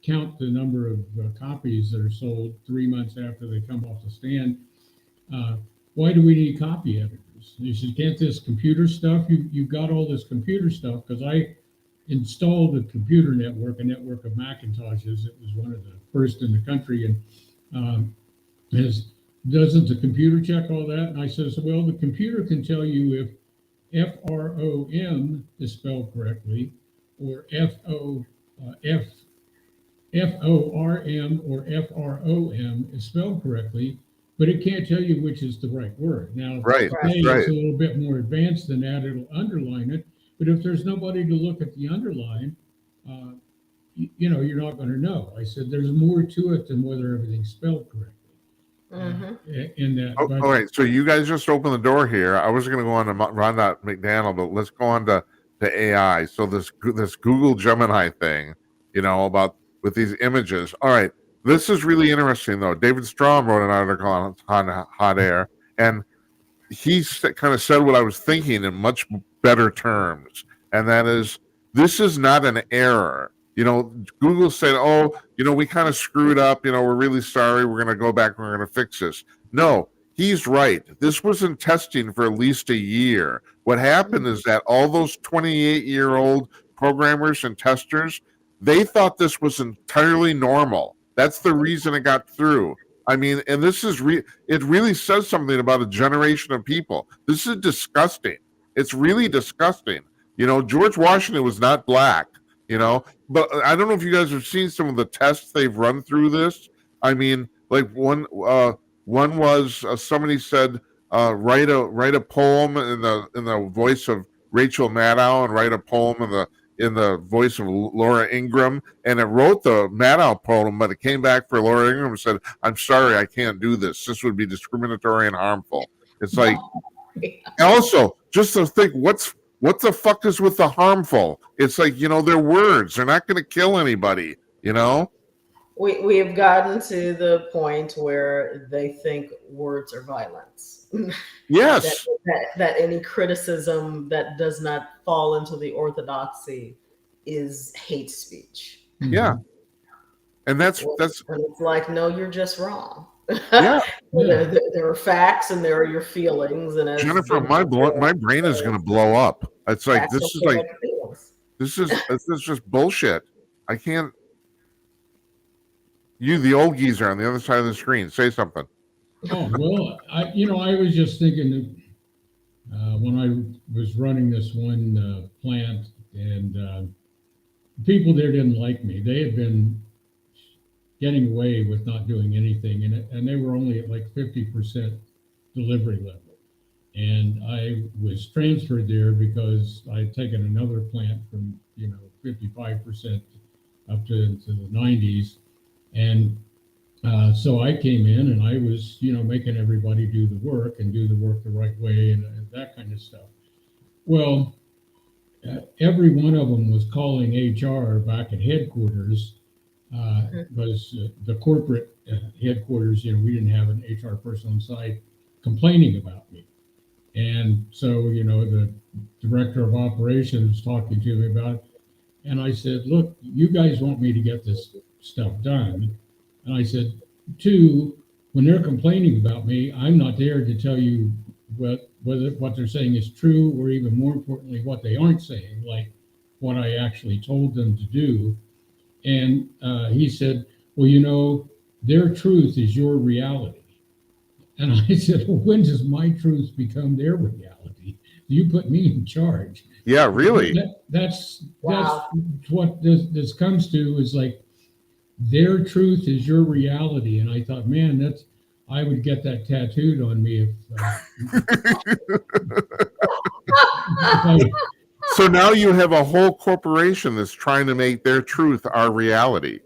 count the number of copies that are sold 3 months after they come off the stand. Why do we need copy editors? He said, can't this computer stuff, you've got all this computer stuff, because I installed a computer network, a network of Macintoshes. It was one of the first in the country. And doesn't the computer check all that? And I says, well, the computer can tell you if FROM is spelled correctly, or FORM or FROM is spelled correctly, but it can't tell you which is the right word. Now, right. It's a little bit more advanced than that. It'll underline it, but if there's nobody to look at the underline, you know, you're not going to know. I said, there's more to it than whether everything's spelled correctly. In that. All right. So you guys just opened the door here. I was going to go on to Rhonda McDaniel, but let's go on to AI. So this Google Gemini thing, you know, about with these images. All right. This is really interesting, though. David Strom wrote an article on Hot Air, and he kind of said what I was thinking in much better terms, and that is, this is not an error. You know, Google said, oh, you know, we kind of screwed up. You know, we're really sorry. We're going to go back. We're going to fix this. No, he's right. This was in testing for at least a year. What happened is that all those 28-year-old programmers and testers, they thought this was entirely normal. That's the reason it got through. I mean, and this is it really says something about a generation of people. This is disgusting. It's really disgusting. You know, George Washington was not black, you know, but I don't know if you guys have seen some of the tests they've run through this. I mean, like one was somebody said, write a poem in the voice of Rachel Maddow and write a poem in the voice of Laura Ingraham, and it wrote the Maddow poem, but it came back for Laura Ingraham and said, I'm sorry, I can't do this. This would be discriminatory and harmful. It's like, also, just to think, what the fuck is with the harmful? It's like, you know, they're words. They're not going to kill anybody, you know? We have gotten to the point where they think words are violence. Yes. that any criticism that does not fall into the orthodoxy is hate speech. Yeah. And that's and it's like, no, you're just wrong. Yeah. There are facts and there are your feelings. And as Jennifer, my brain is going to blow up. It's like, this is just bullshit. I can't. You, the old geezer on the other side of the screen, say something. Oh, well, I was just thinking that when I was running this one plant, and people there didn't like me. They had been getting away with not doing anything, and they were only at like 50% delivery level. And I was transferred there because I had taken another plant from 55% up to the 90s. And so I came in and I was, making everybody do the work the right way and that kind of stuff. Well, every one of them was calling HR back at headquarters, because the corporate headquarters, we didn't have an HR person on site, complaining about me. And so, the director of operations was talking to me about it. And I said, look, you guys want me to get this stuff done. And I said, two, when they're complaining about me, I'm not there to tell you whether what they're saying is true, or even more importantly, what they aren't saying, like what I actually told them to do. And he said, well, their truth is your reality. And I said, well, when does my truth become their reality? You put me in charge. Yeah, really. That's Wow. what this comes to, is like their truth is your reality. And I thought, man, I would get that tattooed on me if I, So now you have a whole corporation that's trying to make their truth our reality.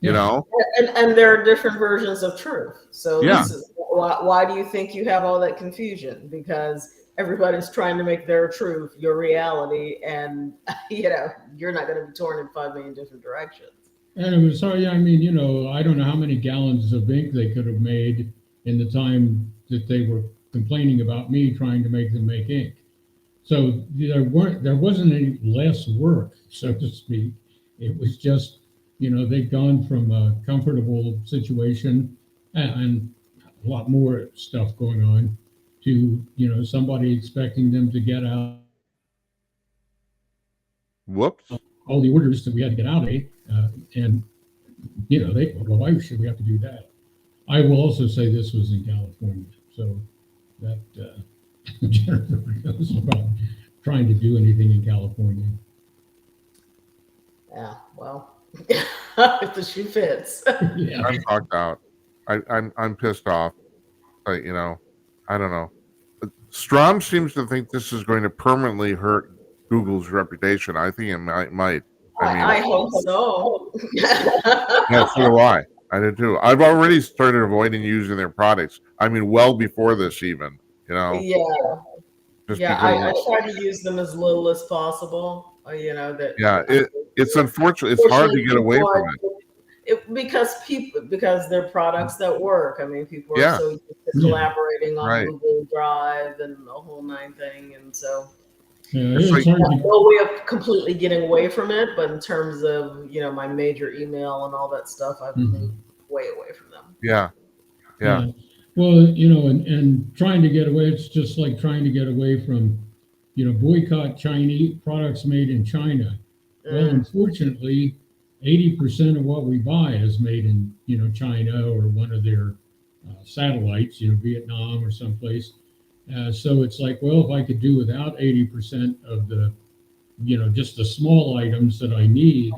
You Yeah. know? And there are different versions of truth. So Yeah. this is why do you think you have all that confusion? Because everybody's trying to make their truth your reality, and you're not going to be torn in 5 million different directions. And it was sorry. I mean, I don't know how many gallons of ink they could have made in the time that they were complaining about me trying to make them make ink. So there wasn't any less work, so to speak. It was just, they'd gone from a comfortable situation and a lot more stuff going on to, somebody expecting them to get out Whoops. all the orders that we had to get out of, and well, why should we have to do that? I will also say this was in California, so that Jennifer knows about trying to do anything in California. Yeah, well, if the shoe fits. Yeah. I'm talked out. I'm pissed off. I don't know. Strom seems to think this is going to permanently hurt Google's reputation. I think it might. I hope so. Yeah, so do I. I did too. I've already started avoiding using their products. I mean, well before this even. Yeah. Just Yeah, because I try to use them as little as possible. it's unfortunate. It's hard to get away from it. Because they're products that work. I mean, people are so used to collaborating on Google Drive and the whole 9 thing, and so it's like, no way of completely getting away from it. But in terms of my major email and all that stuff, I've moved way away from them. Yeah. Well, and trying to get away, it's just like trying to get away from, boycott Chinese products made in China. Well, unfortunately, 80% of what we buy is made in, China or one of their satellites, Vietnam or someplace. So it's like, well, if I could do without 80% of the, just the small items that I need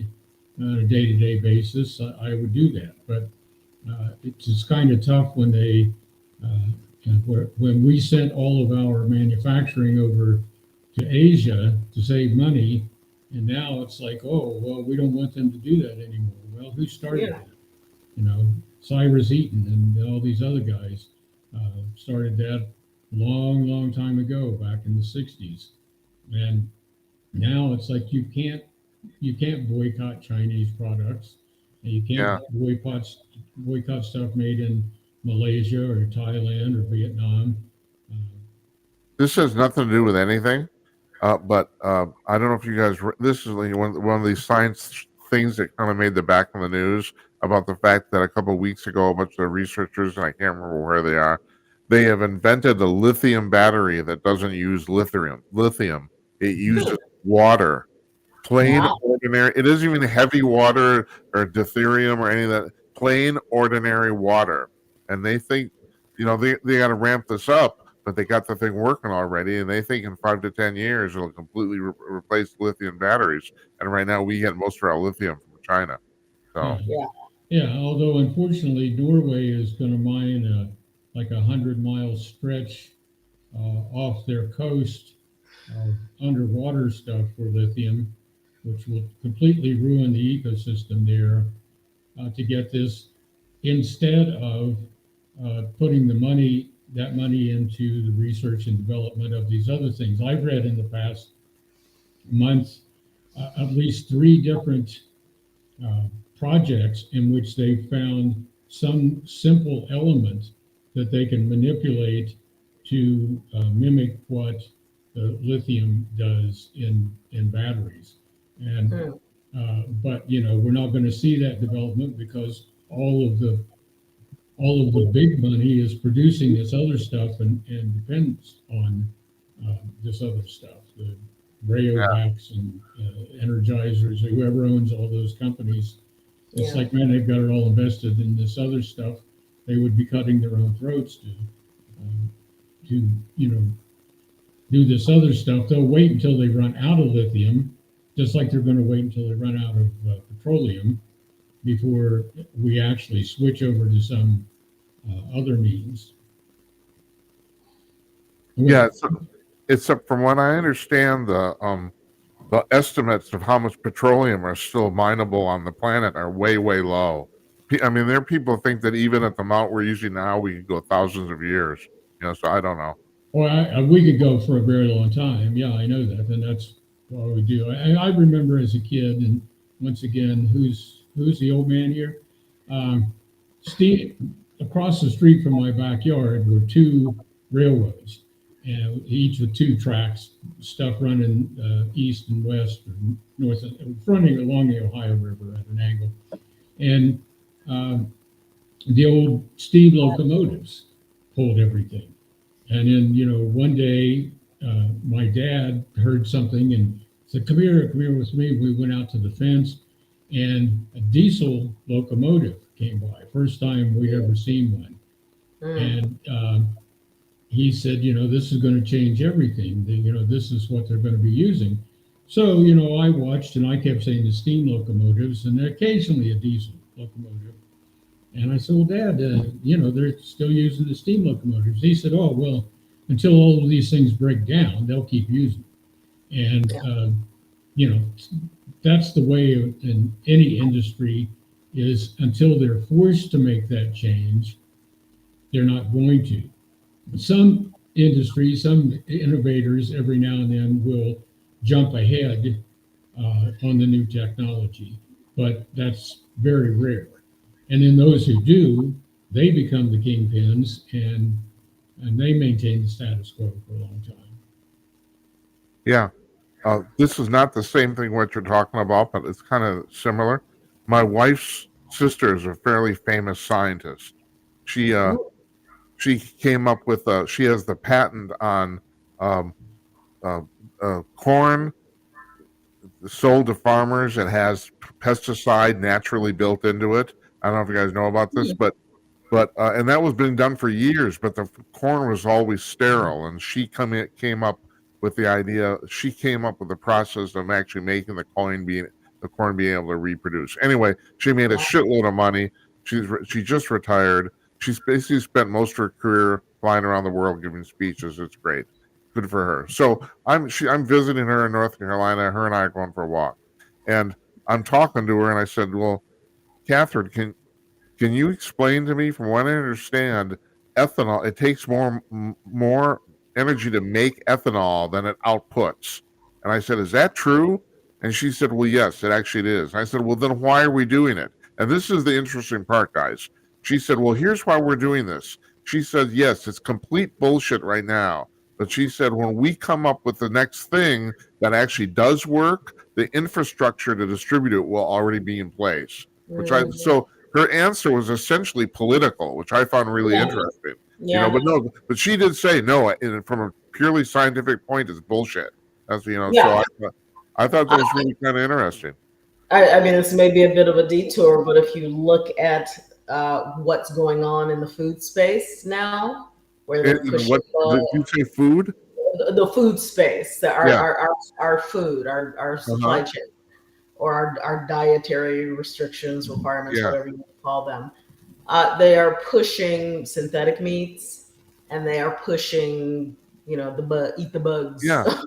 on a day-to-day basis, I would do that. But it's kind of tough when when we sent all of our manufacturing over to Asia to save money, and now it's like, oh, well, we don't want them to do that anymore. Well, who started that? Cyrus Eaton and all these other guys started that long time ago, back in the 60s. And now it's like you can't boycott Chinese products, and you can't boycott stuff made in Malaysia or Thailand or Vietnam. This has nothing to do with anything, but I don't know if you guys. This is like one of these science things that kind of made the back of the news about the fact that a couple of weeks ago, a bunch of researchers, and I can't remember where they are, they have invented a lithium battery that doesn't use lithium. It uses water. Plain ordinary. It isn't even heavy water or deuterium or any of that. Plain ordinary water. And they think, they got to ramp this up, but they got the thing working already, and they think in 5 to 10 years it'll completely replace lithium batteries. And right now we get most of our lithium from China. So Although unfortunately Norway is going to mine like 100-mile stretch off their coast of underwater stuff for lithium, which will completely ruin the ecosystem there, to get this, instead of putting that money into the research and development of these other things. I've read in the past month at least 3 different projects in which they found some simple element that they can manipulate to mimic what lithium does in batteries. And but we're not going to see that development because all of the big money is producing this other stuff and depends on this other stuff, the Rayovacs and Energizers, or whoever owns all those companies. It's like, man, they've got it all invested in this other stuff. They would be cutting their own throats to to, do this other stuff. They'll wait until they run out of lithium, just like they're going to wait until they run out of petroleum before we actually switch over to some other means. Yeah, it's from what I understand, the estimates of how much petroleum are still mineable on the planet are way, way low. I mean, there are people who think that even at the amount we're using now, we could go thousands of years. So I don't know. Well, we could go for a very long time. Yeah, I know that, and that's what we do. I remember as a kid, and once again, who's the old man here? Steve, across the street from my backyard were two railroads, and each with two tracks, stuff running east and west, or north, running along the Ohio River at an angle, and the old steam locomotives pulled everything. And then, one day, my dad heard something and said, come here with me. We went out to the fence, and a diesel locomotive came by. First time we'd ever seen one. And he said, this is going to change everything. This is what they're going to be using. So, I watched, and I kept saying the steam locomotives, and occasionally a diesel locomotive. And I said, well, Dad, they're still using the steam locomotives. He said, oh, well, until all of these things break down, they'll keep using it. And, that's the way in any industry is until they're forced to make that change, they're not going to. Some industries, some innovators every now and then will jump ahead on the new technology, but that's very rare. And then those who do, they become the kingpins, and they maintain the status quo for a long time. Yeah. This is not the same thing what you're talking about, but it's kind of similar. My wife's sister is a fairly famous scientist. She came up with she has the patent on corn sold to farmers. It has pesticide naturally built into it. I don't know if you guys know about this, but and that was being done for years, but the corn was always sterile. And she came up with the idea. She came up with the process of actually making the corn being able to reproduce. Anyway, she made a shitload of money. She just retired. She's basically spent most of her career flying around the world giving speeches. It's great. Good for her. So I'm visiting her in North Carolina. Her and I are going for a walk, and I'm talking to her, and I said, "Well, Catherine, can you explain to me, from what I understand, ethanol? It takes more energy to make ethanol than it outputs." And I said, "Is that true?" And she said, "Well, yes, it actually is." I said, "Well, then why are we doing it?" And this is the interesting part, guys. She said, "Well, here's why we're doing this." She said, "Yes, it's complete bullshit right now. But," she said, "when we come up with the next thing that actually does work, the infrastructure to distribute it will already be in place." So her answer was essentially political, which I found really interesting. Yeah. But she did say no. From a purely scientific point, it's bullshit. That's Yeah. So I thought that was really kind of interesting. I mean, this may be a bit of a detour, but if you look at what's going on in the food space now, where they're pushing Did you say food? The food space, our food, our supply chain, or our dietary restrictions, requirements, whatever you call them. They are pushing synthetic meats, and they are pushing, eat the bugs. Yeah.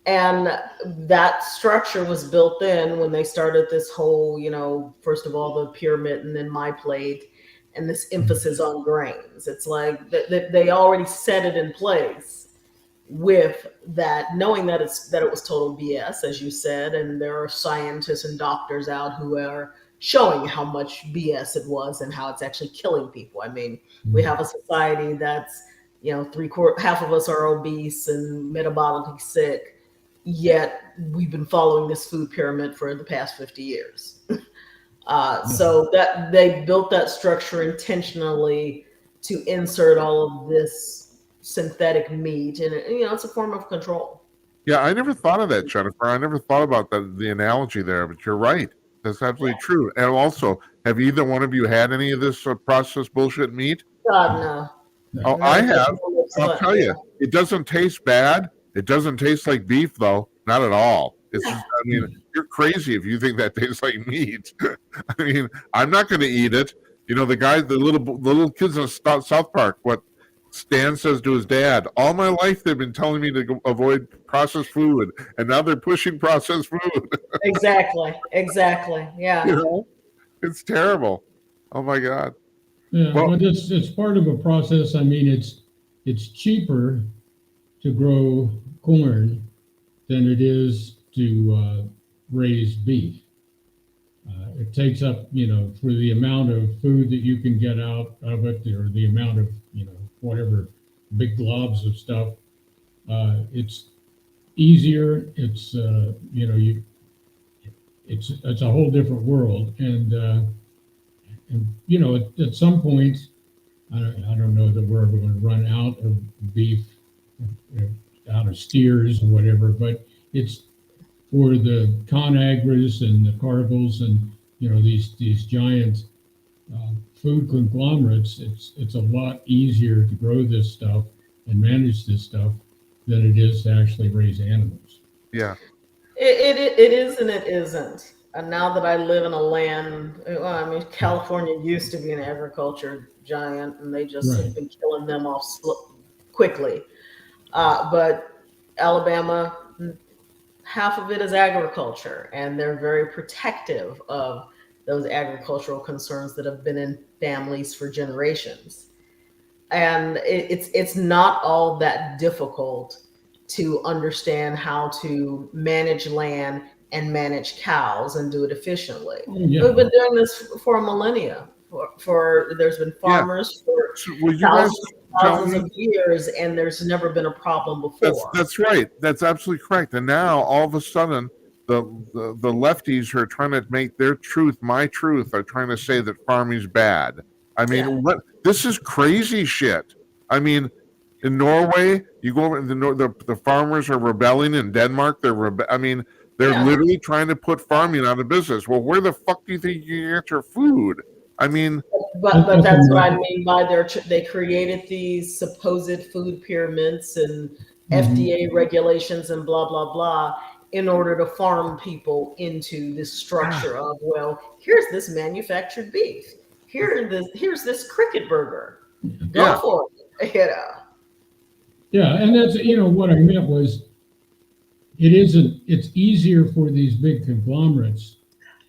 And that structure was built in when they started this whole, first of all, the pyramid, and then my plate, and this emphasis on grains. It's like they already set it in place with that, knowing that it was total BS, as you said, and there are scientists and doctors out who are showing how much BS it was and how it's actually killing people. I mean, we have a society that's, half of us are obese and metabolically sick, yet we've been following this food pyramid for the past 50 years. So that they built that structure intentionally to insert all of this synthetic meat, and it's a form of control. Yeah, I never thought of that, Jennifer. I never thought about the analogy there, but you're right. That's absolutely true. And also, have either one of you had any of this processed bullshit meat? God, no. Oh, I have. I'll But, tell you, it doesn't taste bad. It doesn't taste like beef, though. Not at all. It's Yeah. just, I mean, you're crazy if you think that tastes like meat. I mean, I'm not going to eat it. You know, the little kids in South Park, what Stan says to his dad, all my life they've been telling me to avoid processed food, and now they're pushing processed food. Exactly. Yeah. You know, it's terrible. Oh my God. Yeah, Well, but it's part of a process. I mean, it's cheaper to grow corn than it is to raise beef. It takes up, for the amount of food that you can get out of it, or the amount of, whatever big globs of stuff. It's easier. It's a whole different world, and at some point, I don't know that we're ever going to run out of beef, out of steers or whatever, but it's for the ConAgras and the Cargills and these giant food conglomerates. It's a lot easier to grow this stuff and manage this stuff than it is to actually raise animals. yeah. It is and it isn't. And now that I live in a land, well, I mean, California used to be an agriculture giant, and they just Right. have been killing them off quickly. But Alabama, half of it is agriculture, and they're very protective of those agricultural concerns that have been in families for generations. And it's not all that difficult to understand how to manage land and manage cows and do it efficiently. Oh, yeah. We've been doing this for millennia. For there's been farmers for So will you guys tell thousands me? of years, and there's never been a problem before. That's right. That's absolutely correct. And now all of a sudden, the lefties who are trying to make their truth my truth are trying to say that farming's bad. I mean, Yeah. this is crazy shit. I mean, in Norway, you go over the farmers are rebelling. In Denmark, they're Yeah. literally trying to put farming out of business. Well, where the fuck do you think you get your food? I mean, But that's what I mean by they created these supposed food pyramids and FDA regulations and blah blah blah in order to farm people into this structure of, well, here's this manufactured beef, here's this cricket burger, go Yeah. for it, Yeah, and that's what I meant was it's easier for these big conglomerates.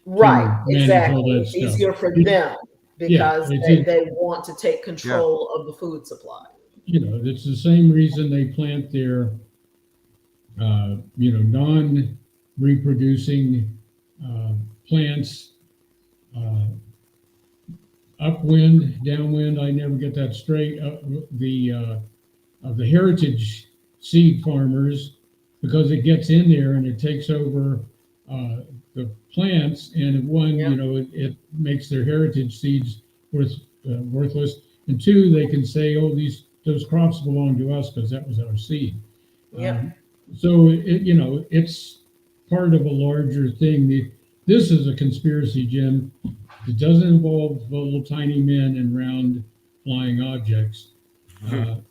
Right, manage all exactly. that It's stuff. easier for them because it's they want to take control of the food supply. It's the same reason they plant their non-reproducing plants upwind, downwind. I never get that straight. Of the heritage seed farmers, because it gets in there and it takes over the plants, and one, it makes their heritage seeds worthless. And two, they can say, oh, those crops belong to us because that was our seed. Yeah. So it's part of a larger thing. This is a conspiracy, Jim. It doesn't involve little tiny men and round flying objects.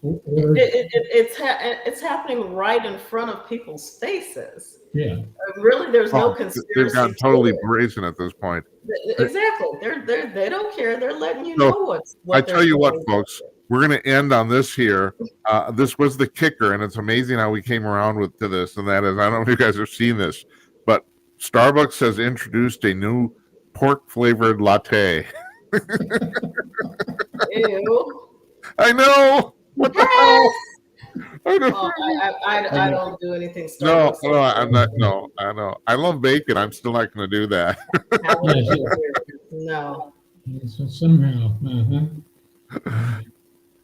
It's happening right in front of people's faces. Yeah. Really, there's no conspiracy. They've gotten totally brazen at this point. Exactly. They don't care. They're letting you So, know I tell you what, folks, we're going to end on this here. This was the kicker, and it's amazing how we came around to this, and that is, I don't know if you guys have seen this, but Starbucks has introduced a new pork-flavored latte. Ew. I know. What the hell? I know. I don't do anything No, Starbucks. I'm not. No, I know. I love bacon. I'm still not going to do that. No. So somehow,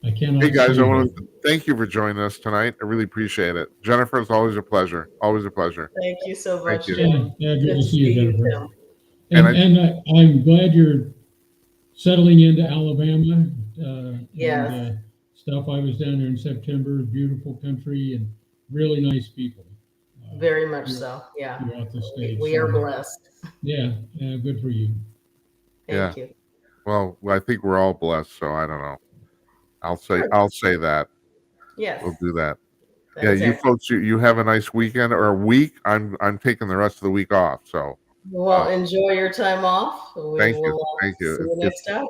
I cannot. Hey guys, I want to thank you for joining us tonight. I really appreciate it. Jennifer, it's always a pleasure. Always a pleasure. Thank you so much. Thank you. Yeah, good to see you, Jennifer. Tim. And I'm glad you're settling into Alabama. Yes. And, stuff. I was down there in September. Beautiful country and really nice people. Very much so. Yeah. Throughout the state. We are blessed. Yeah. Good for you. Thank you. Well, I think we're all blessed, so I don't know. I'll say that. Yes, We'll do that. that Yeah, is you excellent. folks, you have a nice weekend or a week. I'm taking the rest of the week off. So Well, enjoy your time off. We thank you, will thank see you. you next time.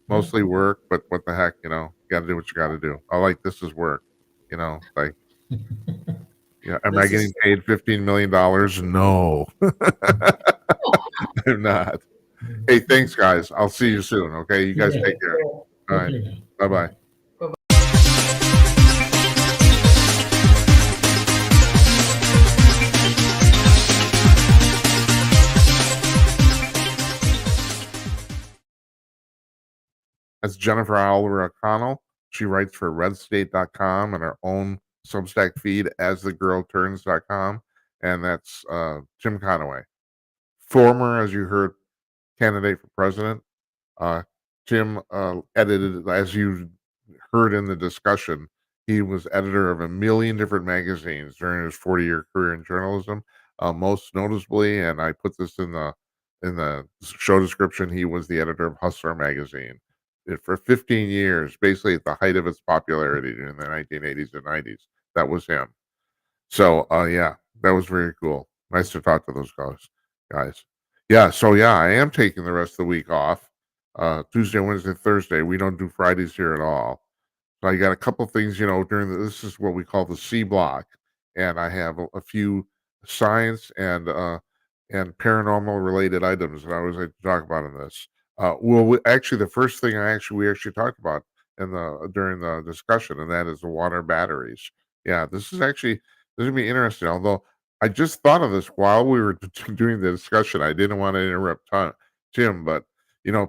Mostly work, but what the heck, you got to do what you got to do. I like this is work, like, yeah. Am I This getting is paid $15 million? No, I'm not. Hey, thanks, guys. I'll see you soon. Okay, you guys Yeah. take care. All right, Okay now. bye bye. That's Jennifer Oliver O'Connell. She writes for redstate.com and her own Substack feed as thegirlturns.com. And that's Tim Conaway, former, as you heard, candidate for president. Tim edited, as you heard in the discussion, he was editor of a million different magazines during his 40-year career in journalism. Most noticeably, and I put this in the show description, he was the editor of Hustler magazine for 15 years, basically at the height of its popularity in the 1980s and 90s. That was him. So, yeah, that was very cool. Nice to talk to those guys. Yeah, so yeah, I am taking the rest of the week off. Tuesday, Wednesday, Thursday. We don't do Fridays here at all. So I got a couple things, this is what we call the C block, and I have a few science and paranormal related items that I always like to talk about in this. Actually, the first thing we actually talked about during the discussion, and that is the water batteries. Yeah, this is gonna be interesting. Although I just thought of this while we were doing the discussion. I didn't want to interrupt Tim, but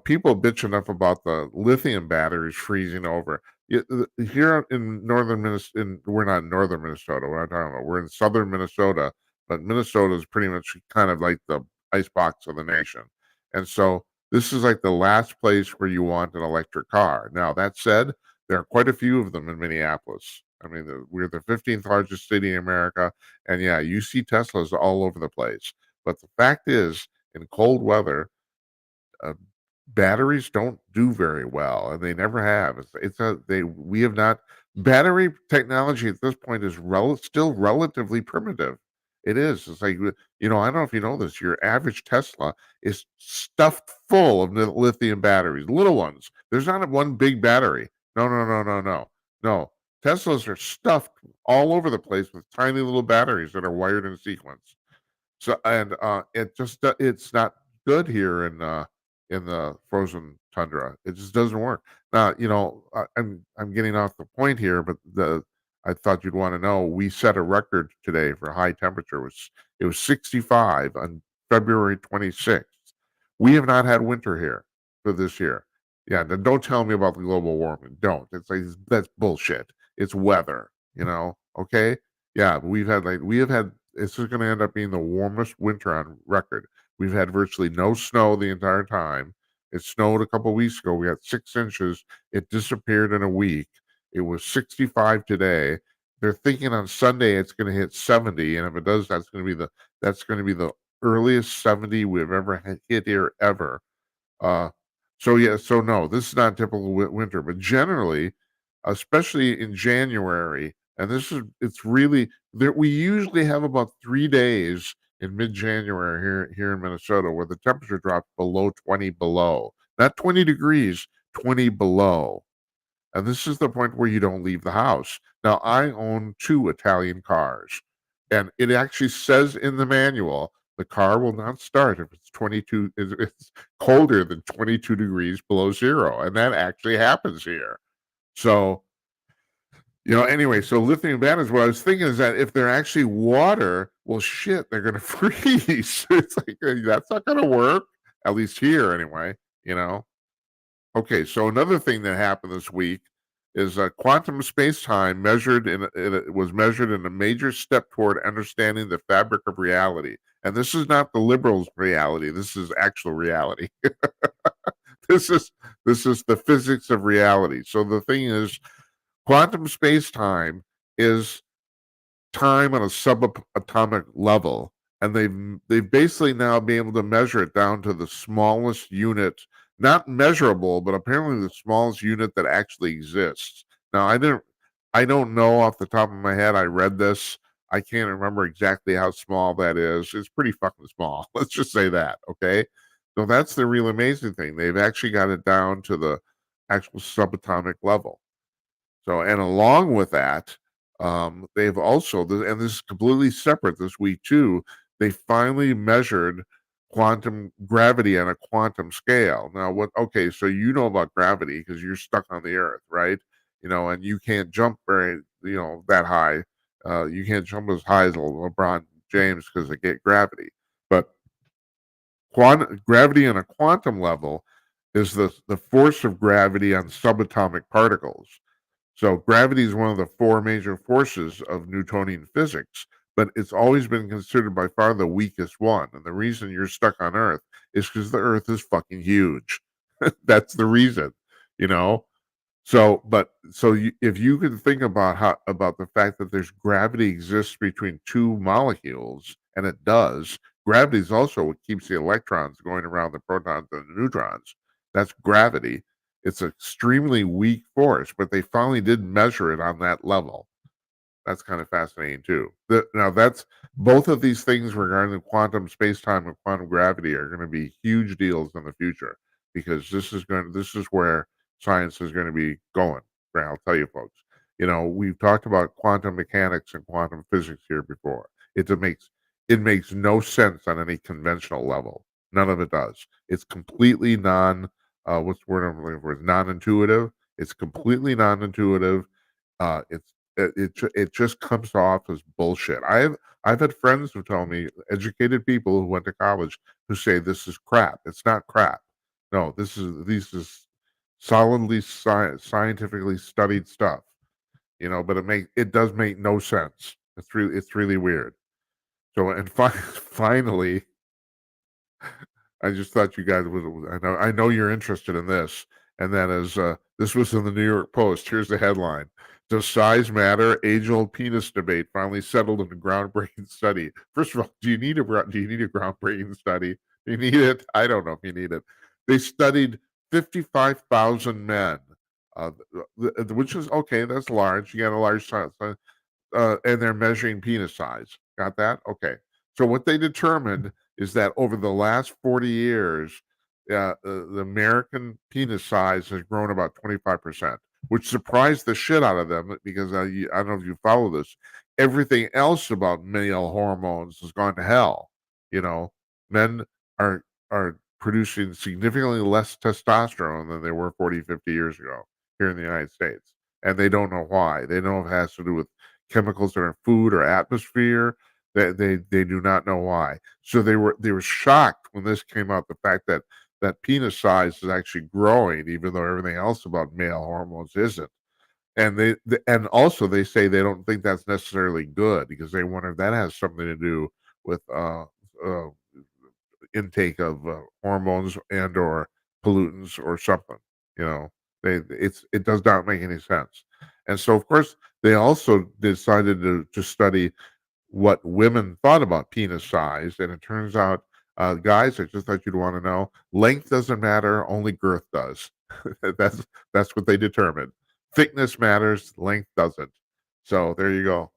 people bitch enough about the lithium batteries freezing over. Here in northern Minnesota, we're not in northern Minnesota. We're not talking about. We're in southern Minnesota, but Minnesota is pretty much kind of like the icebox of the nation. And so this is like the last place where you want an electric car. Now, that said, there are quite a few of them in Minneapolis. I mean, we're the 15th largest city in America. And yeah, you see Teslas all over the place. But the fact is, in cold weather, uh, batteries don't do very well, and they never have. We have not. Battery technology at this point is still relatively primitive. It is. It's like, I don't know if you know this. Your average Tesla is stuffed full of lithium batteries, little ones. There's not one big battery. No, no, no, no, no, no. Teslas are stuffed all over the place with tiny little batteries that are wired in sequence. So, and it's not good here in the frozen tundra. It just doesn't work. Now, I'm getting off the point here, but I thought you'd want to know, we set a record today for high temperature. It was 65 on February 26th. We have not had winter here for this year. Yeah, then don't tell me about the global warming. Don't. It's like, that's bullshit. It's weather, okay? Yeah, we have had this is going to end up being the warmest winter on record. We've had virtually no snow the entire time. It snowed a couple weeks ago. We got 6 inches. It disappeared in a week. It was 65 today. They're thinking on Sunday it's going to hit 70, and if it does, that's going to be the earliest 70 we've ever hit here ever. So no, this is not typical winter, but generally, especially in January, and it's really there. We usually have about 3 days in mid-January here in Minnesota where the temperature drops below 20 below, not 20 degrees, 20 below. And this is the point where you don't leave the house. Now, I own 2 Italian cars, and it actually says in the manual the car will not start if it's colder than 22 degrees below zero. And that actually happens here. So, anyway, so lithium batteries, what I was thinking is that if they're actually water, well, shit, they're going to freeze. It's like, that's not going to work, at least here anyway. Okay, so another thing that happened this week is quantum space-time was measured in a major step toward understanding the fabric of reality. And this is not the liberals' reality. This is actual reality. This is the physics of reality. So the thing is, quantum space-time is time on a subatomic level, and they've basically now been able to measure it down to the smallest unit not measurable, but apparently the smallest unit that actually exists. Now, I don't know off the top of my head. I read this. I can't remember exactly how small that is. It's pretty fucking small. Let's just say that. Okay. So that's the real amazing thing. They've actually got it down to the actual subatomic level. So, and along with that, they've also, and this is completely separate this week too, they finally measured quantum gravity on a quantum scale. Now, okay, so you know about gravity because you're stuck on the earth, right? And you can't jump very, that high. You can't jump as high as LeBron James because they get gravity. But gravity on a quantum level is the force of gravity on subatomic particles. So gravity is one of the four major forces of Newtonian physics, but it's always been considered by far the weakest one. And the reason you're stuck on Earth is because the Earth is fucking huge. That's the reason, you know. If you can think about the fact that there's gravity exists between two molecules, and it does, gravity is also what keeps the electrons going around the protons and the neutrons. That's gravity. It's an extremely weak force, but they finally did measure it on that level. That's kind of fascinating too. Now that's both of these things regarding quantum space-time and quantum gravity are going to be huge deals in the future, because this is where science is going to be going. I'll tell you folks. We've talked about quantum mechanics and quantum physics here before. It makes no sense on any conventional level. None of it does. It's completely what's the word I'm looking for? It's non-intuitive. It's completely non-intuitive. It just comes off as bullshit. I've had friends who tell me, educated people who went to college, who say this is crap. It's not crap. No, this is solidly scientifically studied stuff. But it does make no sense. It's really weird. So, and finally, I just thought you guys would. I know you're interested in this, and that is this was in the New York Post. Here's the headline: Does size matter? Age-old penis debate finally settled in a groundbreaking study. First of all, do you need a groundbreaking study? Do you need it? I don't know if you need it. They studied 55,000 men, which is okay. That's large. You got a large size, and they're measuring penis size. Got that? Okay. So what they determined is that over the last 40 years, the American penis size has grown about 25%, which surprised the shit out of them, because I don't know if you follow this. Everything else about male hormones has gone to hell. Men are producing significantly less testosterone than they were 40, 50 years ago here in the United States. And they don't know why. They know it has to do with chemicals in our food or atmosphere. They do not know why. So they were shocked when this came out, the fact that penis size is actually growing, even though everything else about male hormones isn't. And and also they say they don't think that's necessarily good, because they wonder if that has something to do with intake of hormones and or pollutants or something. It does not make any sense. And so of course they also decided to study what women thought about penis size, and it turns out, guys, I just thought you'd want to know, length doesn't matter, only girth does. That's what they determined. Thickness matters, length doesn't. So there you go.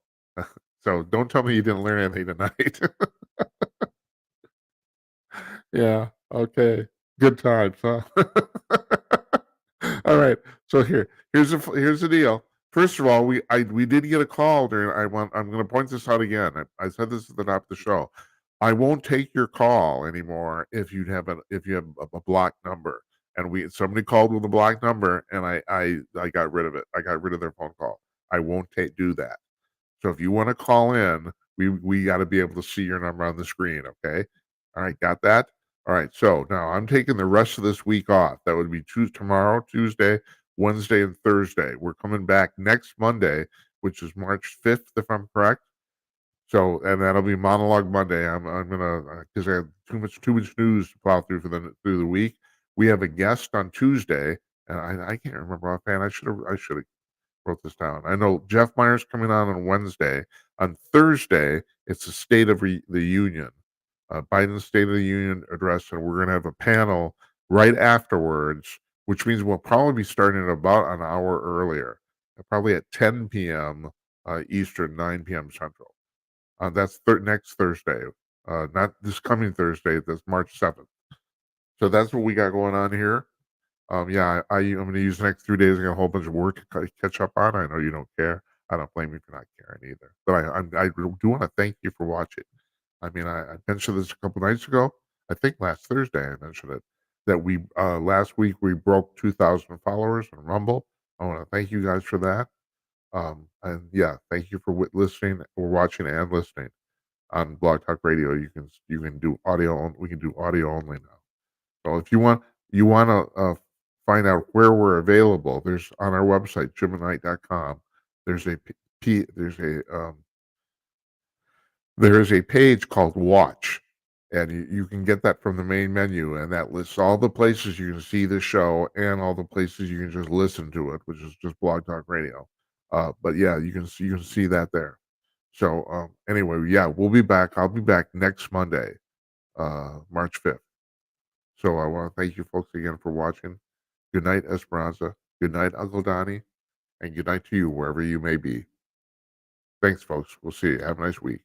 So don't tell me you didn't learn anything tonight. Yeah. Okay. Good times, huh? All right. So here's the deal. First of all, we did get a call during. I'm going to point this out again. I said this at the top of the show. I won't take your call anymore if you have a blocked number. And somebody called with a blocked number, and I got rid of it. I got rid of their phone call. I won't do that. So if you want to call in, we got to be able to see your number on the screen. Okay. All right. Got that? All right. So now I'm taking the rest of this week off. That would be tomorrow, Tuesday, Wednesday, and Thursday. We're coming back next Monday, which is March 5th, if I'm correct. So, and that'll be Monologue Monday. I'm gonna, because I have too much news to plow through through the week. We have a guest on Tuesday, and I can't remember offhand. I should have wrote this down. I know Jeff Meyer's coming on Wednesday. On Thursday, it's the State of the Union, Biden's State of the Union address, and we're going to have a panel right afterwards, which means we'll probably be starting at about an hour earlier, probably at 10 p.m. Eastern, 9 p.m. Central. That's next Thursday, not this coming Thursday. That's March 7th. So that's what we got going on here. Yeah, I'm going to use the next 3 days. I got a whole bunch of work to catch up on. I know you don't care. I don't blame you for not caring either. But I do want to thank you for watching. I mean, I mentioned this a couple nights ago. I think last Thursday I mentioned it, that we last week we broke 2,000 followers on Rumble. I want to thank you guys for that. And yeah, thank you for listening or watching and listening on Blog Talk Radio. You can do audio. We can do audio only now. So if you want to find out where we're available, there's on our website jimandknight.com. There's a there is a page called Watch, and you can get that from the main menu, and that lists all the places you can see the show and all the places you can just listen to it, which is just Blog Talk Radio. But yeah, you can see that there. So anyway, yeah, we'll be back. I'll be back next Monday, March 5th. So I want to thank you folks again for watching. Good night, Esperanza. Good night, Uncle Donnie. And good night to you, wherever you may be. Thanks, folks. We'll see you. Have a nice week.